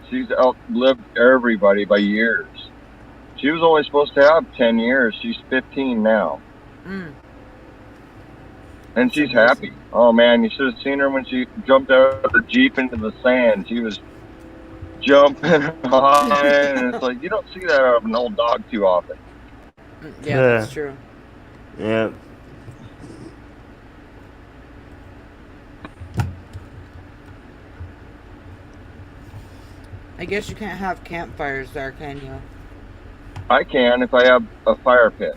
She's outlived everybody by years. She was only supposed to have 10 years. She's 15 now. And she's happy. Oh man, you should have seen her when she jumped out of the Jeep into the sand. She was jumping high, and it's like, you don't see that out of an old dog too often. Yeah, that's true. Yeah. I guess you can't have campfires there, can you? I can if I have a fire pit.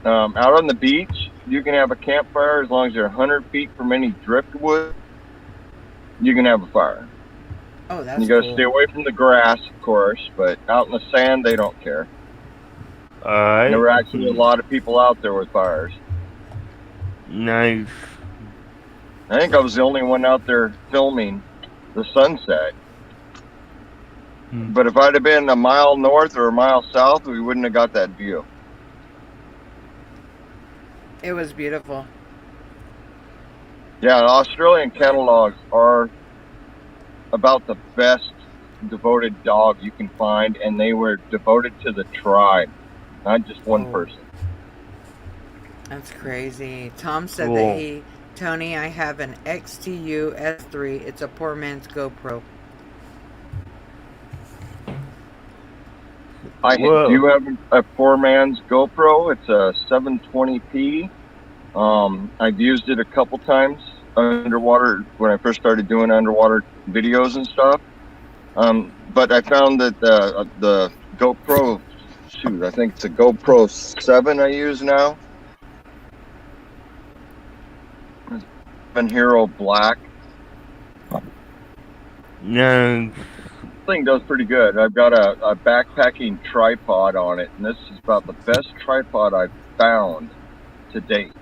Out on the beach, you can have a campfire as long as you're 100 feet from any driftwood. You can have a fire. Oh, that's You got to cool. stay away from the grass, of course, but out in the sand, they don't care. Alright. There were actually a lot of people out there with fires. Nice. I think I was the only one out there filming the sunset. But if I'd have been a mile north or a mile south, we wouldn't have got that view. It was beautiful. Yeah, Australian cattle dogs are about the best devoted dog you can find, and they were devoted to the tribe, not just one person. That's crazy. Tom said Cool. that Tony, I have an XTU S3. It's a poor man's GoPro. I Whoa. do have a poor man's GoPro. It's a 720p. I've used it a couple times underwater when I first started doing underwater videos and stuff. But I found that the GoPro, I think it's a GoPro 7 I use now. Seven Hero Black. No. Thing does pretty good. I've got a backpacking tripod on it, and this is about the best tripod I've found to date.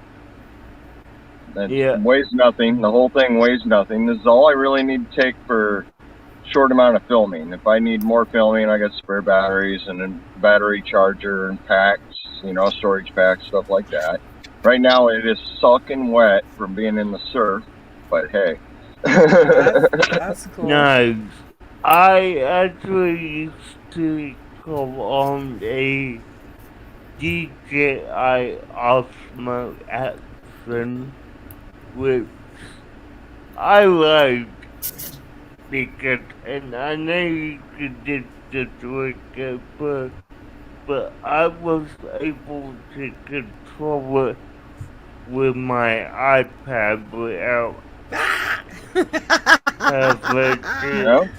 It weighs nothing. The whole thing weighs nothing. This is all I really need to take for short amount of filming. If I need more filming, I got spare batteries and a battery charger and packs, storage packs, stuff like that. Right now it is soaking wet from being in the surf, but hey. That's cool. No. I actually used to come on a DJI Osmo Action, which I liked because, and I know you could just with it, but I was able to control it with my iPad without having to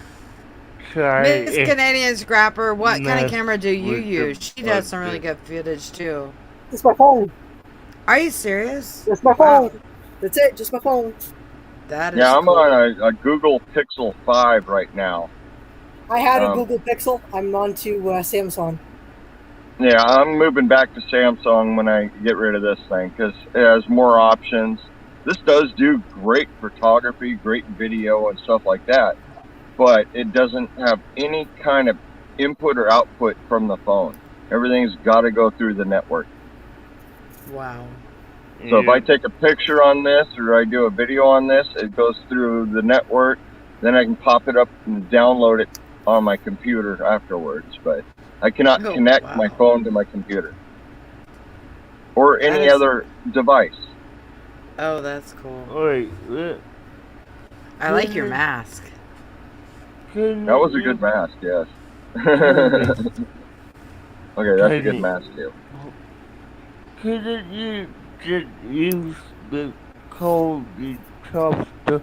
try Miss it. Canadian Scrapper, what kind of Mess camera do you with the use? She does some really budget. good footage too. It's my phone. Are you serious? It's my Wow. phone. That's it. Just my phone. That is Yeah, I'm cool. on a Google Pixel 5 right now. I had a Um, Google Pixel. I'm on to Samsung. Yeah, I'm moving back to Samsung when I get rid of this thing because it has more options. This does do great photography, great video, and stuff like that, but it doesn't have any kind of input or output from the phone. Everything's got to go through the network. Wow. So if I take a picture on this or I do a video on this, it goes through the network. Then I can pop it up and download it on my computer afterwards. But I cannot Oh, connect wow. my phone to my computer or That any is- other device. Oh, that's cool. Wait, look, I like your Mhm. mask. That was a good mask, yes. Okay, that's a good mask too. Couldn't you just use the code you chopped the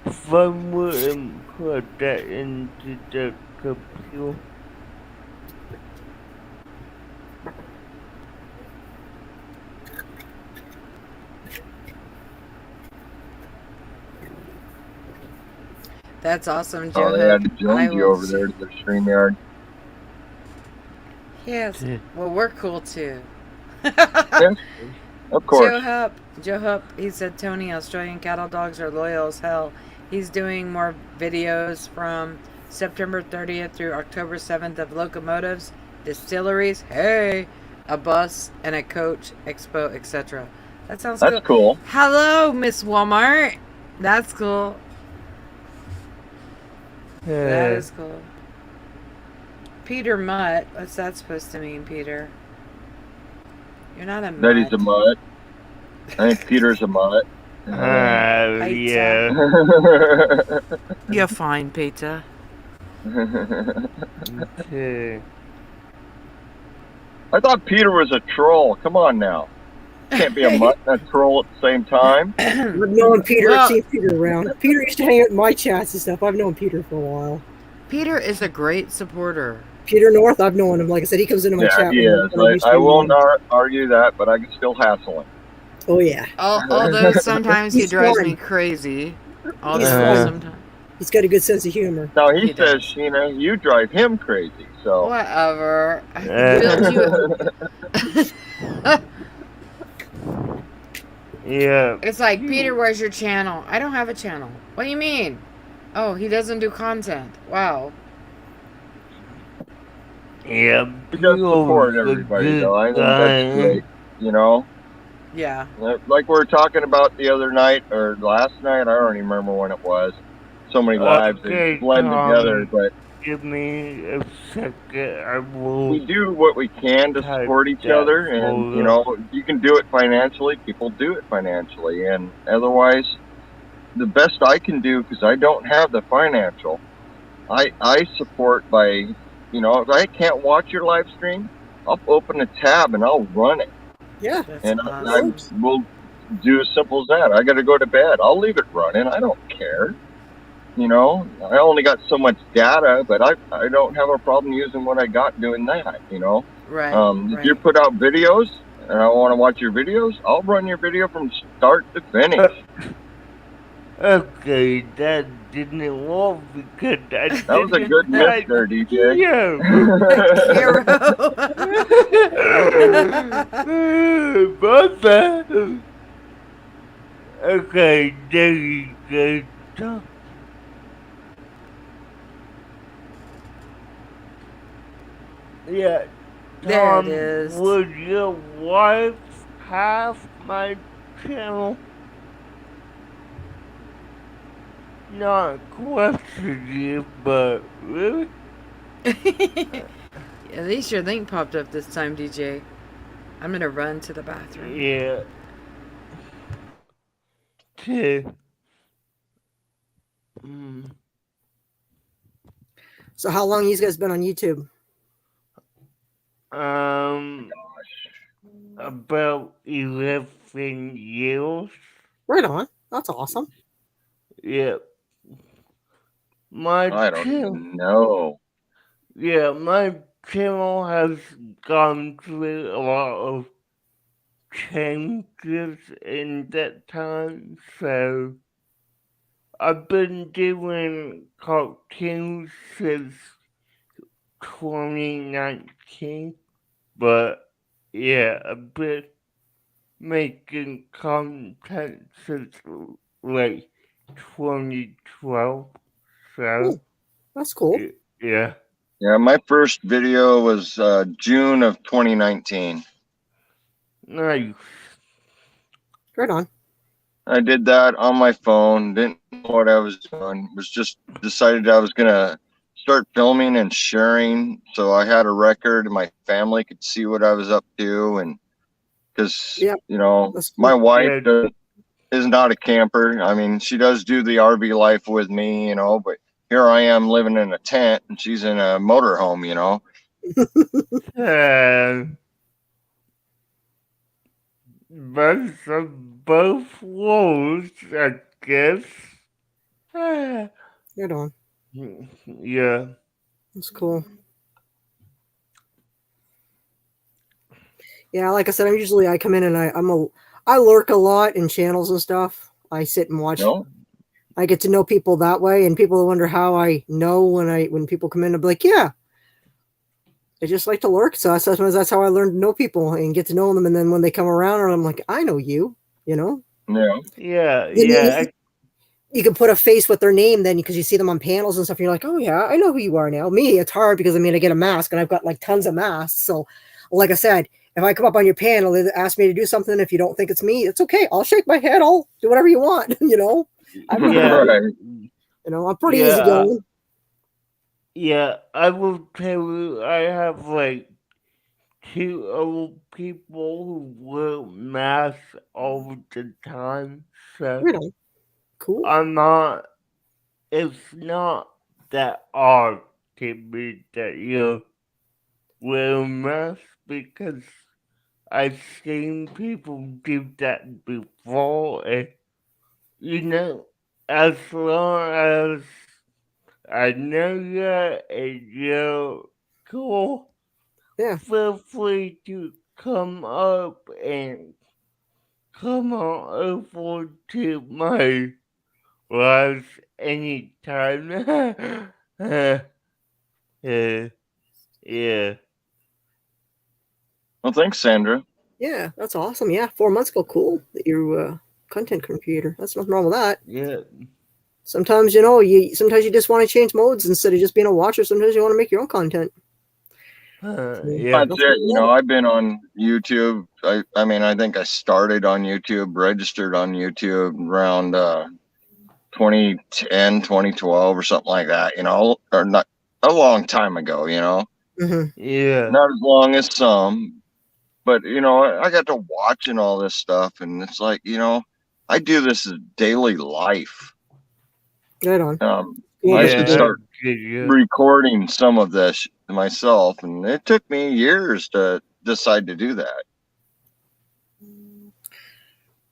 firmware and put that into the computer? That's awesome, Joe. Oh, they had to I join you will over there to the StreamYard. Yes. Yeah. Well, we're cool too. Of course. Joe Hupp, he said, Tony, Australian cattle dogs are loyal as hell. He's doing more videos from September 30th through October 7th of locomotives, distilleries, hey, a bus, and a coach, expo, etc. That sounds That's cool. Hello, Miss Walmart. That's cool. That is cool. Peter Mutt. What's that supposed to mean, Peter? You're not a mutt. That he's a mutt. I think Peter's a mutt. Yeah. You're fine, Peter. Okay. I thought Peter was a troll. Come on now. Can't be a mutt and a troll at the same time. I've known Peter. Well- I've seen Peter around. Peter used to hang out in my chats and stuff. I've known Peter for a while. Peter is a great supporter. Peter North, I've known him. Like I said, he comes into my Yeah, chat. he when is. I used to I be won't on. argue that, but I can still hassle him. Oh yeah, Although sometimes he He's drives fun. me crazy. He's Although fun. sometimes. he's got a good sense of humor. Now he He says, does. Sheena, you drive him crazy. So Whatever. I Yeah. built you. Yeah. It's like, Peter, where's your channel? I don't have a channel. What do you mean? Oh, he doesn't do content. Wow. Yeah. he does support Peter's a everybody, good though. I think guy. that's great. You know, Yeah. like we were talking about the other night or last night. I don't even remember when it was. So many lives Okay, that blend Tom. together, but Give me a second. I will. we do what we can to Type support each that other, and folder. you know, if you can do it financially, people do it financially, and otherwise, the best I can do, because I don't have the financial, I support by You know, if I can't watch your live stream, I'll open a tab and I'll run it. Yeah. That's And I awesome. will do as simple as that. I got to go to bed. I'll leave it running. I don't care. You know, I only got so much data, but I don't have a problem using what I got doing that, you know. Right. If you put out videos and I want to watch your videos, I'll run your video from start to finish. Okay, that didn't work because I That was a didn't good miss like there, DJ. Hero. But okay, there you go. Yeah, There it Tom, is. would your wife have my channel? Not question you, but really? At least your link popped up this time, DJ. I'm gonna run to the bathroom. Yeah. So how long you guys been on YouTube? About 11 years. Right on. That's awesome. Yeah. I don't even know. Yeah, my channel has gone through a lot of changes in that time, so I've been doing cartoons since 2019, but yeah, I've been making content since like 2012, so that's cool. Yeah. Yeah, my first video was June of 2019. Nice. Right on. I did that on my phone. Didn't know what I was doing. Was just decided I was gonna start filming and sharing, so I had a record and my family could see what I was up to. And because you know, my wife is not a camper. I mean, she does do the RV life with me, you know, but here I am living in a tent and she's in a motorhome, you know. Best of both worlds, I guess. Right on. Yeah. That's cool. Yeah, like I said, I come in and I lurk a lot in channels and stuff. I sit and watch. No? I get to know people that way, and people wonder how I know when people come in and be like, yeah, I just like to lurk. So sometimes that's how I learn to know people and get to know them. And then when they come around, I'm like, I know you, you know? Yeah. You can put a face with their name then because you see them on panels and stuff. And you're like, oh yeah, I know who you are now. Me, it's hard because I get a mask and I've got like tons of masks. So like I said, if I come up on your panel, they ask me to do something. If you don't think it's me, it's okay. I'll shake my head. I'll do whatever you want. You know, you know, I'm pretty easygoing. Yeah, I will tell you, I have like 2 old people who wear masks all the time. So really? Cool. It's not that hard to me that you wear a mask because I've seen people do that before, and you know, as long as I know you and you're cool, yeah, feel free to come up and come on over to my lives anytime. Yeah. Well, thanks, Sandra. Yeah, that's awesome. Yeah, 4 months ago, cool that you're a content creator. That's nothing wrong with that. Yeah. Sometimes sometimes you just want to change modes instead of just being a watcher. Sometimes you want to make your own content. Yeah, that's it. You know, I've been on YouTube. I mean, I think I started on YouTube, registered on YouTube around 2010, 2012 or something like that. You know, or not a long time ago. You know, yeah, not as long as some, but you know, I got to watching all this stuff, and it's like, you know, I do this as daily life. Right on. I should start recording some of this myself, and it took me years to decide to do that.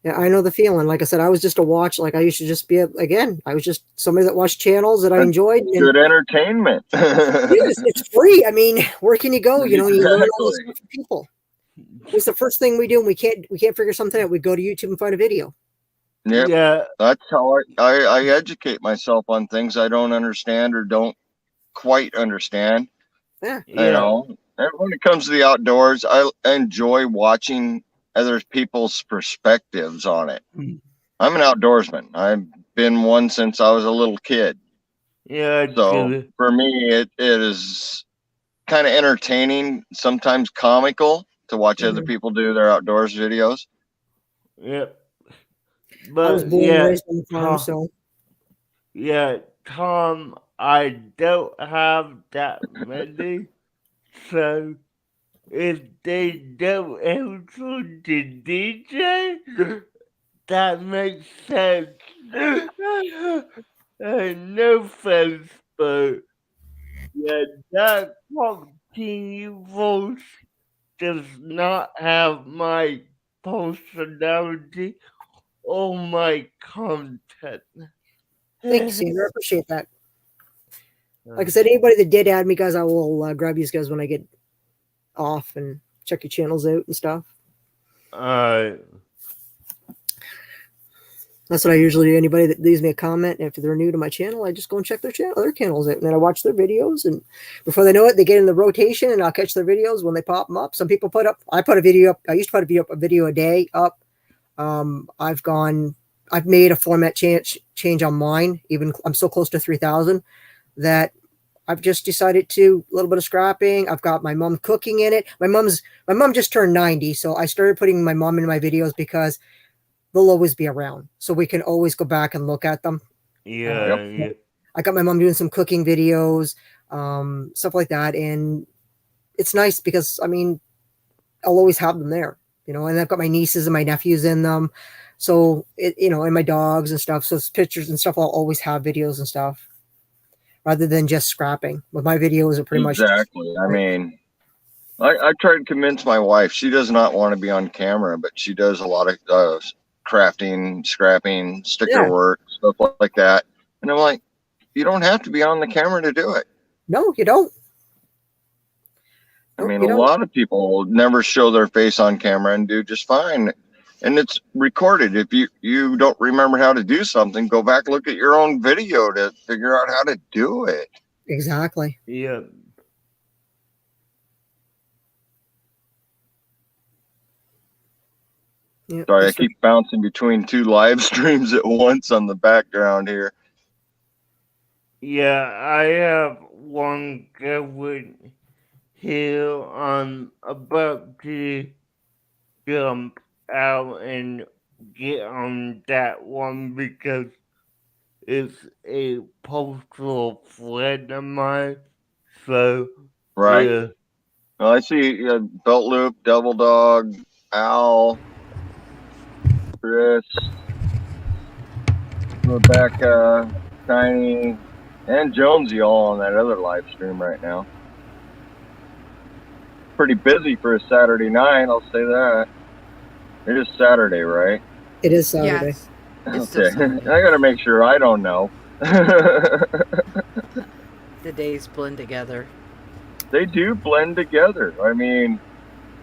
Yeah, I know the feeling. Like I said, I was just a watch. Like I used to just be I was just somebody that watched channels that I enjoyed. And Good entertainment. it's free. I mean, where can you go? You know, you learn all this Exactly. stuff from people. What's the first thing we do when we can't figure something out? We go to YouTube and find a video. Yep. Yeah, That's how I educate myself on things I don't understand or don't quite understand. Yeah. You know, and when it comes to the outdoors, I enjoy watching other people's perspectives on it. I'm an outdoorsman. I've been one since I was a little kid. yeah. So for me, it is kind of entertaining, sometimes comical to watch other people do their outdoors videos. Yep. I was But born and yeah, raised on the farm, so yeah, Tom, I don't have that many, so if they don't answer the DJ, that makes sense. No offense, but yeah, that continue voice does not have my personality or my content. thanks, Sandra. I appreciate that. Like I said, anybody that did add me, guys, I will grab you guys when I get off and check your channels out and stuff. That's what I usually do. Anybody that leaves me a comment after they're new to my channel, I just go and check their channels out, and then I watch their videos. And before they know it, they get in the rotation, and I'll catch their videos when they pop them up. Some people I put a video up. I used to put a video a day up. I've made a format change on mine. Even I'm so close to 3,000 that I've just decided to a little bit of scrapping. I've got my mom cooking in it. My mom just turned 90, so I started putting my mom in my videos because they'll always be around, so we can always go back and look at them. Yeah. I got my mom doing some cooking videos, stuff like that, and it's nice because I mean, I'll always have them there, you know. And I've got my nieces and my nephews in them, so and my dogs and stuff. So it's pictures and stuff. I'll always have videos and stuff, rather than just scrapping. But my videos are pretty much exactly. I mean, I tried to convince my wife. She does not want to be on camera, but she does a lot of crafting, scrapping, sticker work, stuff like that. And I'm like, you don't have to be on the camera to do it. No, you don't. I mean, a lot of people never show their face on camera and do just fine. And it's recorded. If you don't remember how to do something, go back, look at your own video to figure out how to do it. Exactly. Yeah. Sorry, I keep bouncing between two live streams at once on the background here. Yeah, I have one going here. I'm about to jump out and get on that one because it's a postal friend of mine. So, right. Yeah. Well, I see Belt Loop, Devil Dog, Al, Chris, Rebecca, Tiny, and Jonesy all on that other live stream right now. Pretty busy for a Saturday night, I'll say that. It is Saturday, right? It is Saturday. Yes. Okay, I gotta make sure I don't know. The days blend together. They do blend together. I mean,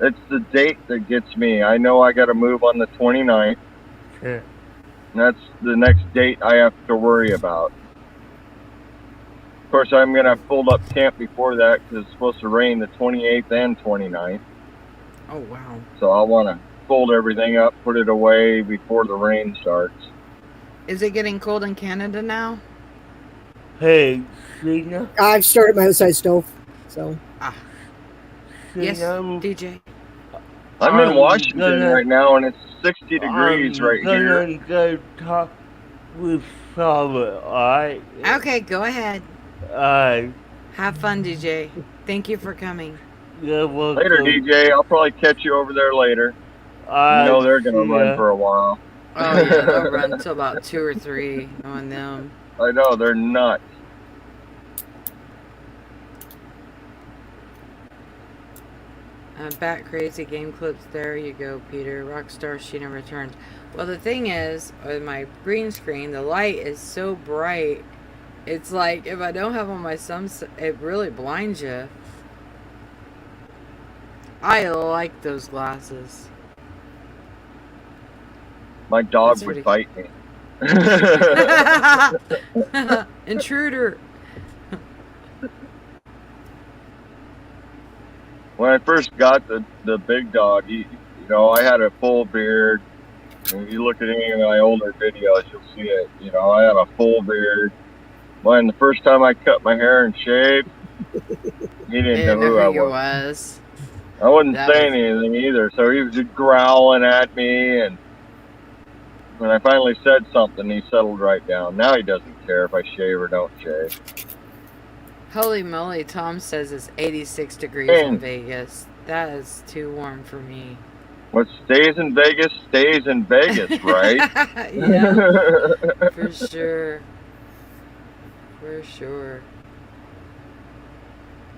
it's the date that gets me. I know I gotta move on the 29th. Yeah. That's the next date I have to worry about. Of course, I'm going to have pulled up camp before that because it's supposed to rain the 28th and 29th. Oh, wow. So I want to fold everything up, put it away before the rain starts. Is it getting cold in Canada now? Hey, Sheena. I've started my outside stove, so. Yes, DJ. I'm in Washington right now, and it's 60 degrees right here. I'm gonna go talk with Charlotte, alright? Okay, go ahead. Have fun, DJ. Thank you for coming. You're welcome. Later, DJ. I'll probably catch you over there later. I know they're going to run for a while. Oh, yeah, they'll run until about 2 or 3 on them. I know, they're nuts. Bat Crazy Game Clips. There you go, Peter. Rockstar Sheena returns. Well, the thing is, with my green screen, the light is so bright. It's like if I don't have on my it really blinds you. I like those glasses. My dog That's would pretty- bite me. Intruder. When I first got the big dog, I had a full beard. And if you look at any of my older videos, you'll see it. I had a full beard. When the first time I cut my hair and shaved, he didn't know who I was. I wasn't saying anything either, so he was just growling at me, and when I finally said something, he settled right down. Now he doesn't care if I shave or don't shave. Holy moly, Tom says it's 86 degrees in Vegas. That is too warm for me. What stays in Vegas, right? Yeah, for sure. For sure.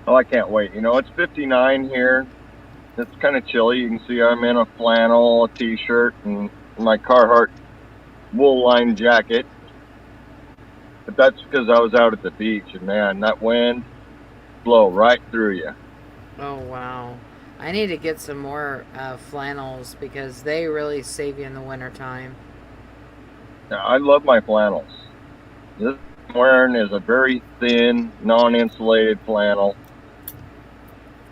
Oh, I can't wait. It's 59 here. It's kind of chilly. You can see I'm in a flannel, a t-shirt, and my Carhartt wool-lined jacket. But that's because I was out at the beach, and man, that wind blow right through you. Oh, wow. I need to get some more flannels because they really save you in the wintertime. Yeah, I love my flannels. This I'm wearing is a very thin, non-insulated flannel.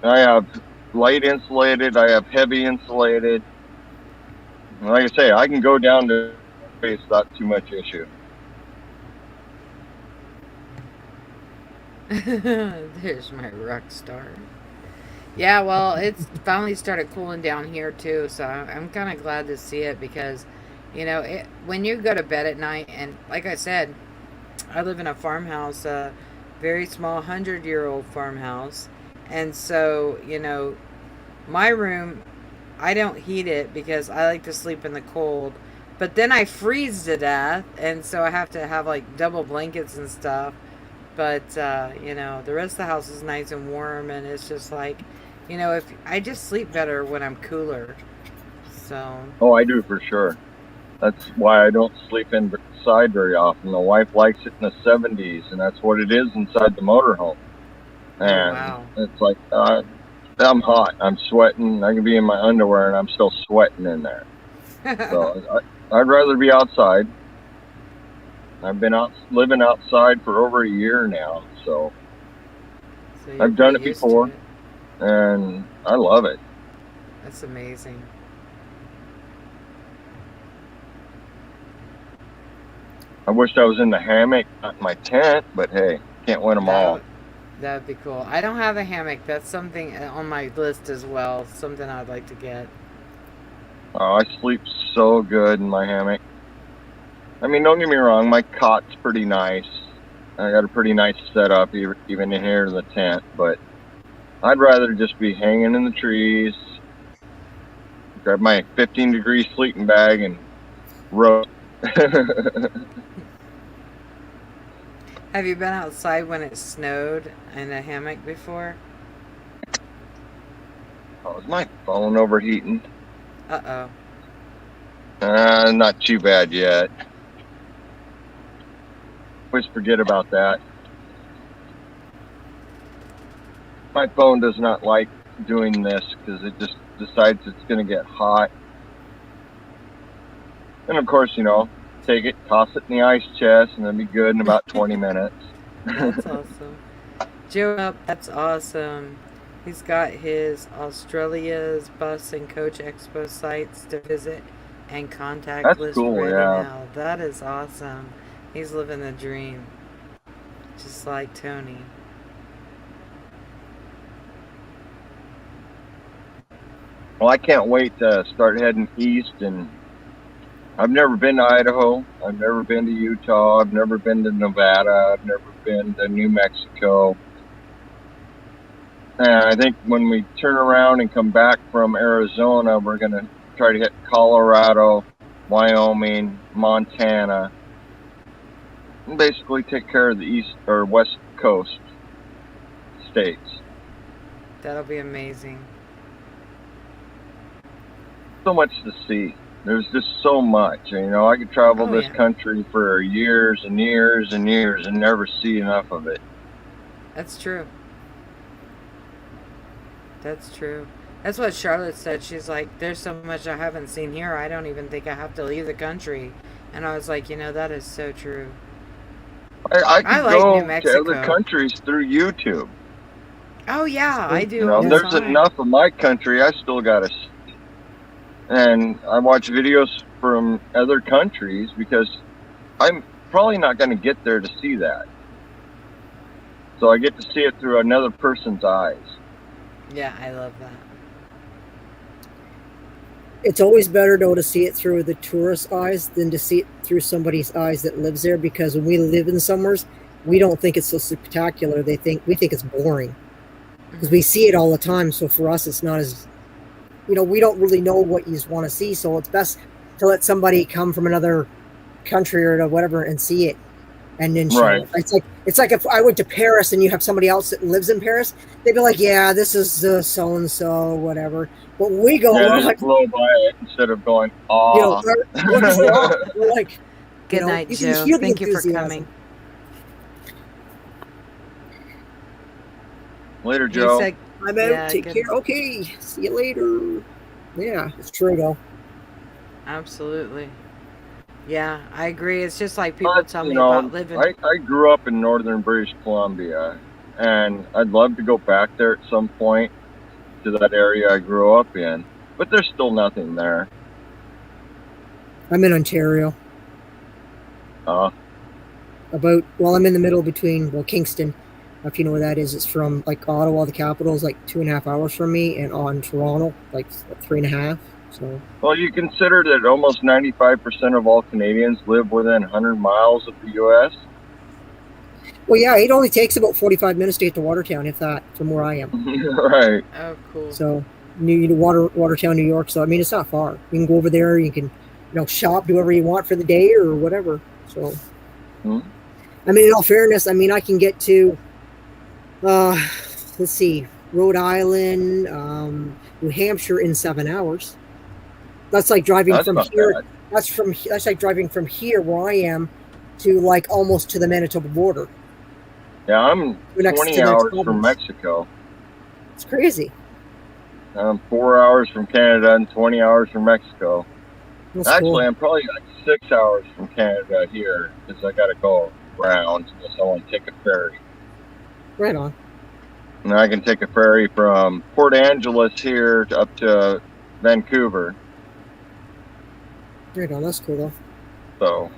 I have light insulated, I have heavy insulated. And like I say, I can go down to space without too much issue. There's my rock star. Yeah, well, it's finally started cooling down here too, so I'm kind of glad to see it because, when you go to bed at night, and like I said, I live in a farmhouse, a very small 100-year-old farmhouse, and so, my room, I don't heat it because I like to sleep in the cold, but then I freeze to death, and so I have to have like double blankets and stuff. But the rest of the house is nice and warm, and it's just like, if I just sleep better when I'm cooler. So. Oh, I do for sure. That's why I don't sleep inside very often. The wife likes it in the 70s, and that's what it is inside the motorhome. And wow. It's like I'm hot. I'm sweating. I can be in my underwear, and I'm still sweating in there. So I'd rather be outside. I've been living outside for over a year now, so I've done it before, and I love it. That's amazing. I wished I was in the hammock, not in my tent, but hey, can't win them all. That'd be cool. I don't have a hammock. That's something on my list as well. Something I'd like to get. Oh, I sleep so good in my hammock. I mean, don't get me wrong, my cot's pretty nice. I got a pretty nice setup, even in here in the tent, but I'd rather just be hanging in the trees, grab my 15-degree sleeping bag, and row. Have you been outside when it snowed in a hammock before? Oh, is my phone overheating? Uh-oh. Not too bad yet. Always forget about that. My phone does not like doing this because it just decides it's going to get hot. And of course, take it, toss it in the ice chest, and it'll be good in about 20 minutes. That's awesome. Joe Up, that's awesome. He's got his Australia's Bus and Coach Expo sites to visit and contact That's list cool, ready yeah. now. That is awesome. He's living the dream. Just like Tony. Well, I can't wait to start heading east, and I've never been to Idaho. I've never been to Utah. I've never been to Nevada. I've never been to New Mexico. And I think when we turn around and come back from Arizona, we're going to try to hit Colorado, Wyoming, Montana, and basically take care of the east or west coast states. That'll be amazing. so much to see. There's just so much. You know, I could travel Oh, this yeah. country for years and years and years and never see enough of it. That's true. That's true. That's what Charlotte said. She's like, there's so much I haven't seen here. I don't even think I have to leave the country. And I was like, that is so true. I I could like New go to other Mexico. countries through YouTube. Oh, yeah, I You do know, all the there's time. enough of my country I still gotta see. And I watch videos from other countries because I'm probably not going to get there to see that. So I get to see it through another person's eyes. Yeah, I love that. It's always better though to see it through the tourist eyes than to see it through somebody's eyes that lives there, because when we live in summers, we don't think it's so spectacular. We think it's boring because we see it all the time. So for us, it's not as, we don't really know what you want to see. So it's best to let somebody come from another country or whatever and see it, and then show Right. it. It's like if I went to Paris and you have somebody else that lives in Paris, they'd be like, "Yeah, this is so and so, whatever." But we go, Yeah, we're just like, blow by it instead of going, you know, aw. what is wrong? We're like, Good know, night, you can Joe. hear the Thank you for enthusiasm. coming. Later, He Joe. said, I'm out. Yeah, Take good. care. Okay. See you later. Yeah, it's true though. absolutely. Yeah, I agree. It's just like people But, tell you me know, about living. I grew up in northern British Columbia, and I'd love to go back there at some point to that area I grew up in. But there's still nothing there. I'm in Ontario. I'm in the middle between, Kingston, if you know where that is. It's from like Ottawa, the capital, is like 2.5 hours from me, and on Toronto, like 3.5. So, Well, you consider that almost 95% of all Canadians live within 100 miles of the U.S.? well, yeah, it only takes about 45 minutes to get to Watertown, if that, from where I am. Right. Oh, cool. So, Watertown, New York. So, I mean, it's not far. You can go over there. You can, shop, do whatever you want for the day or whatever. So, Hmm. I mean, in all fairness, I mean, I can get to, let's see, Rhode Island, New Hampshire in 7 hours. That's like driving That's from not here. bad. That's like driving from here where I am to like almost to the Manitoba border. Yeah, I'm Next 20 to the next hours from province. Mexico. It's crazy. I'm 4 hours from Canada and 20 hours from Mexico. That's Actually, cool. I'm probably like 6 hours from Canada here because I got to go around unless I want to take a ferry. Right on. And I can take a ferry from Port Angeles here up to Vancouver. Right on. That's cool though. So,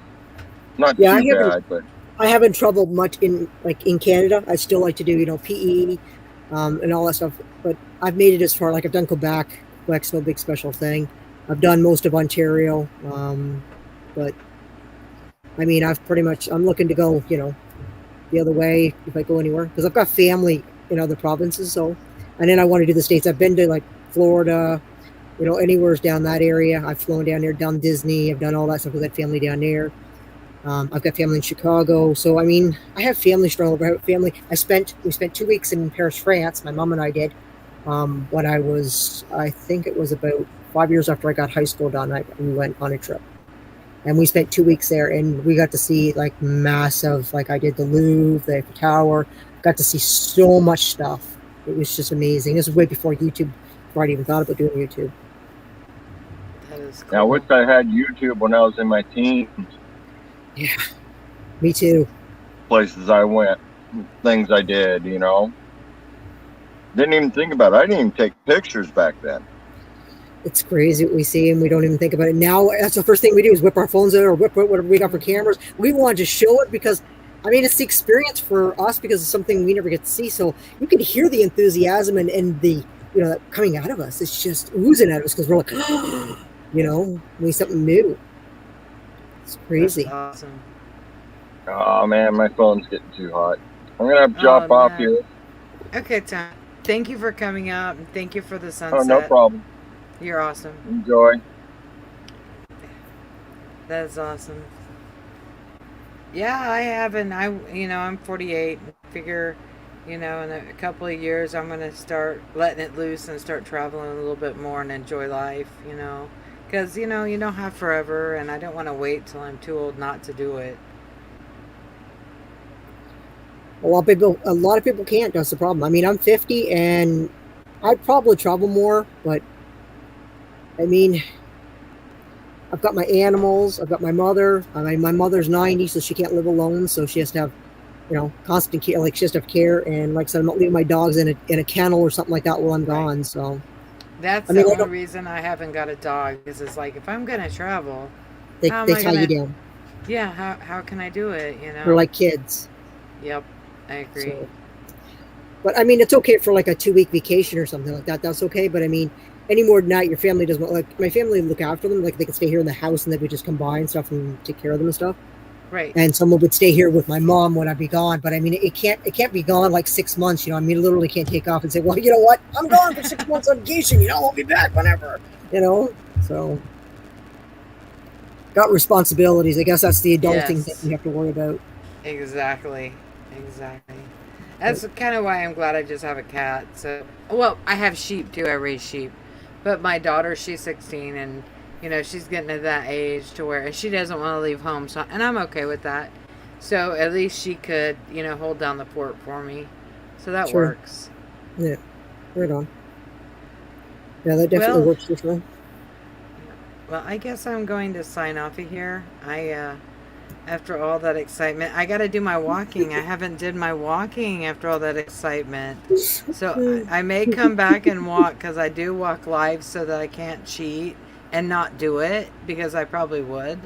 not Yeah, too bad, but I haven't traveled much in Canada. I still like to do PE, and all that stuff. But I've made it as far. Like I've done Quebec. Quebec's no big special thing. I've done most of Ontario, but I mean I'm looking to go the other way if I go anywhere, because I've got family in other provinces. So, and then I want to do the States. I've been to like Florida, anywhere's down that area. I've flown down there, done Disney. I've done all that stuff because I have family down there. I've got family in Chicago. So, I mean, I have family strong. I have family. We spent 2 weeks in Paris, France. My mom and I did. When I think it was about 5 years after I got high school done, we went on a trip. And we spent 2 weeks there, and we got to see like massive, like I did the Louvre, the Eiffel Tower, got to see so much stuff. It was just amazing. This was way before YouTube, before I'd even thought about doing YouTube. That is cool. I wish I had YouTube when I was in my teens. Yeah, me too. Places I went, things I did, Didn't even think about it. I didn't even take pictures back then. It's crazy what we see, and we don't even think about it. Now, that's the first thing we do is whip our phones out or whip whatever we got for cameras. We want to show it because, I mean, it's the experience for us because it's something we never get to see. So you can hear the enthusiasm and the, that coming out of us. It's just oozing out of us because we're like, we something new. It's crazy. That's awesome. Oh man, my phone's getting too hot. I'm gonna have to drop off no. here. Okay, Tom. Thank you for coming out, and thank you for the Oh, sunset. no problem. You're awesome. Enjoy. That is awesome. Yeah, I haven't. I'm 48. Figure, You know, in a couple of years, I'm going to start letting it loose and start traveling a little bit more and enjoy life, you know. Because, you know, you don't have forever, and I don't want to wait till I'm too old not to do it. A lot of people can't. That's the problem. I mean, I'm 50, and I'd probably travel more, but I mean, I've got my animals. I've got my mother. I mean, my mother's 90, so she can't live alone, so she has to have, you know, constant care. Like, she has to have care, and like I said, I'm not leaving my dogs in a kennel or something like that while I'm gone. So That's I mean, the I only don't, reason I haven't got a dog. Is it's like, if I'm going to travel, they how am they I tie going you to, down. yeah, how can I do it, you They're know? like kids. Yep, I agree. So, but I mean, it's okay for like a 2 week vacation or something like that. That's okay. But I mean, any more than that, your family doesn't like my family look after them. Like they can stay here in the house, and then we just come by and stuff and take care of them and stuff. Right. And someone would stay here with my mom when I'd be gone. But I mean, it can't be gone like 6 months. You know, I mean, literally can't take off and say, well, you know what, I'm gone for 6 months on vacation. You know, I'll be back whenever. You know, so got responsibilities. I guess that's the adulting thing Yes, you have to worry about. exactly. Exactly. That's kind of why I'm glad I just have a cat. So, well, I have sheep too. I raise sheep. But my daughter, she's 16, and you know, she's getting to that age to where she doesn't want to leave home. So, and I'm okay with that. So, at least she could, you know, hold down the fort for me. So that Sure. works. Yeah. Right on. Yeah, that definitely Well, works this way. well, I guess I'm going to sign off of here. After all that excitement, I got to do my walking. I haven't did my walking after all that excitement. So I may come back and walk because I do walk live so that I can't cheat and not do it because I probably would.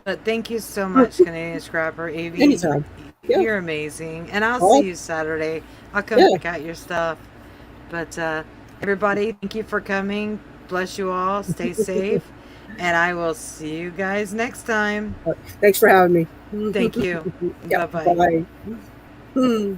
But thank you so much, Canadian Scrapper. Evie, Anytime. Yeah. you're amazing. And I'll see Oh, you Saturday. I'll come yeah. pick out your stuff. But everybody, thank you for coming. Bless you all. Stay safe. And I will see you guys next time. Thanks for having me. Thank you. Yeah. Bye bye. Bye. Hmm.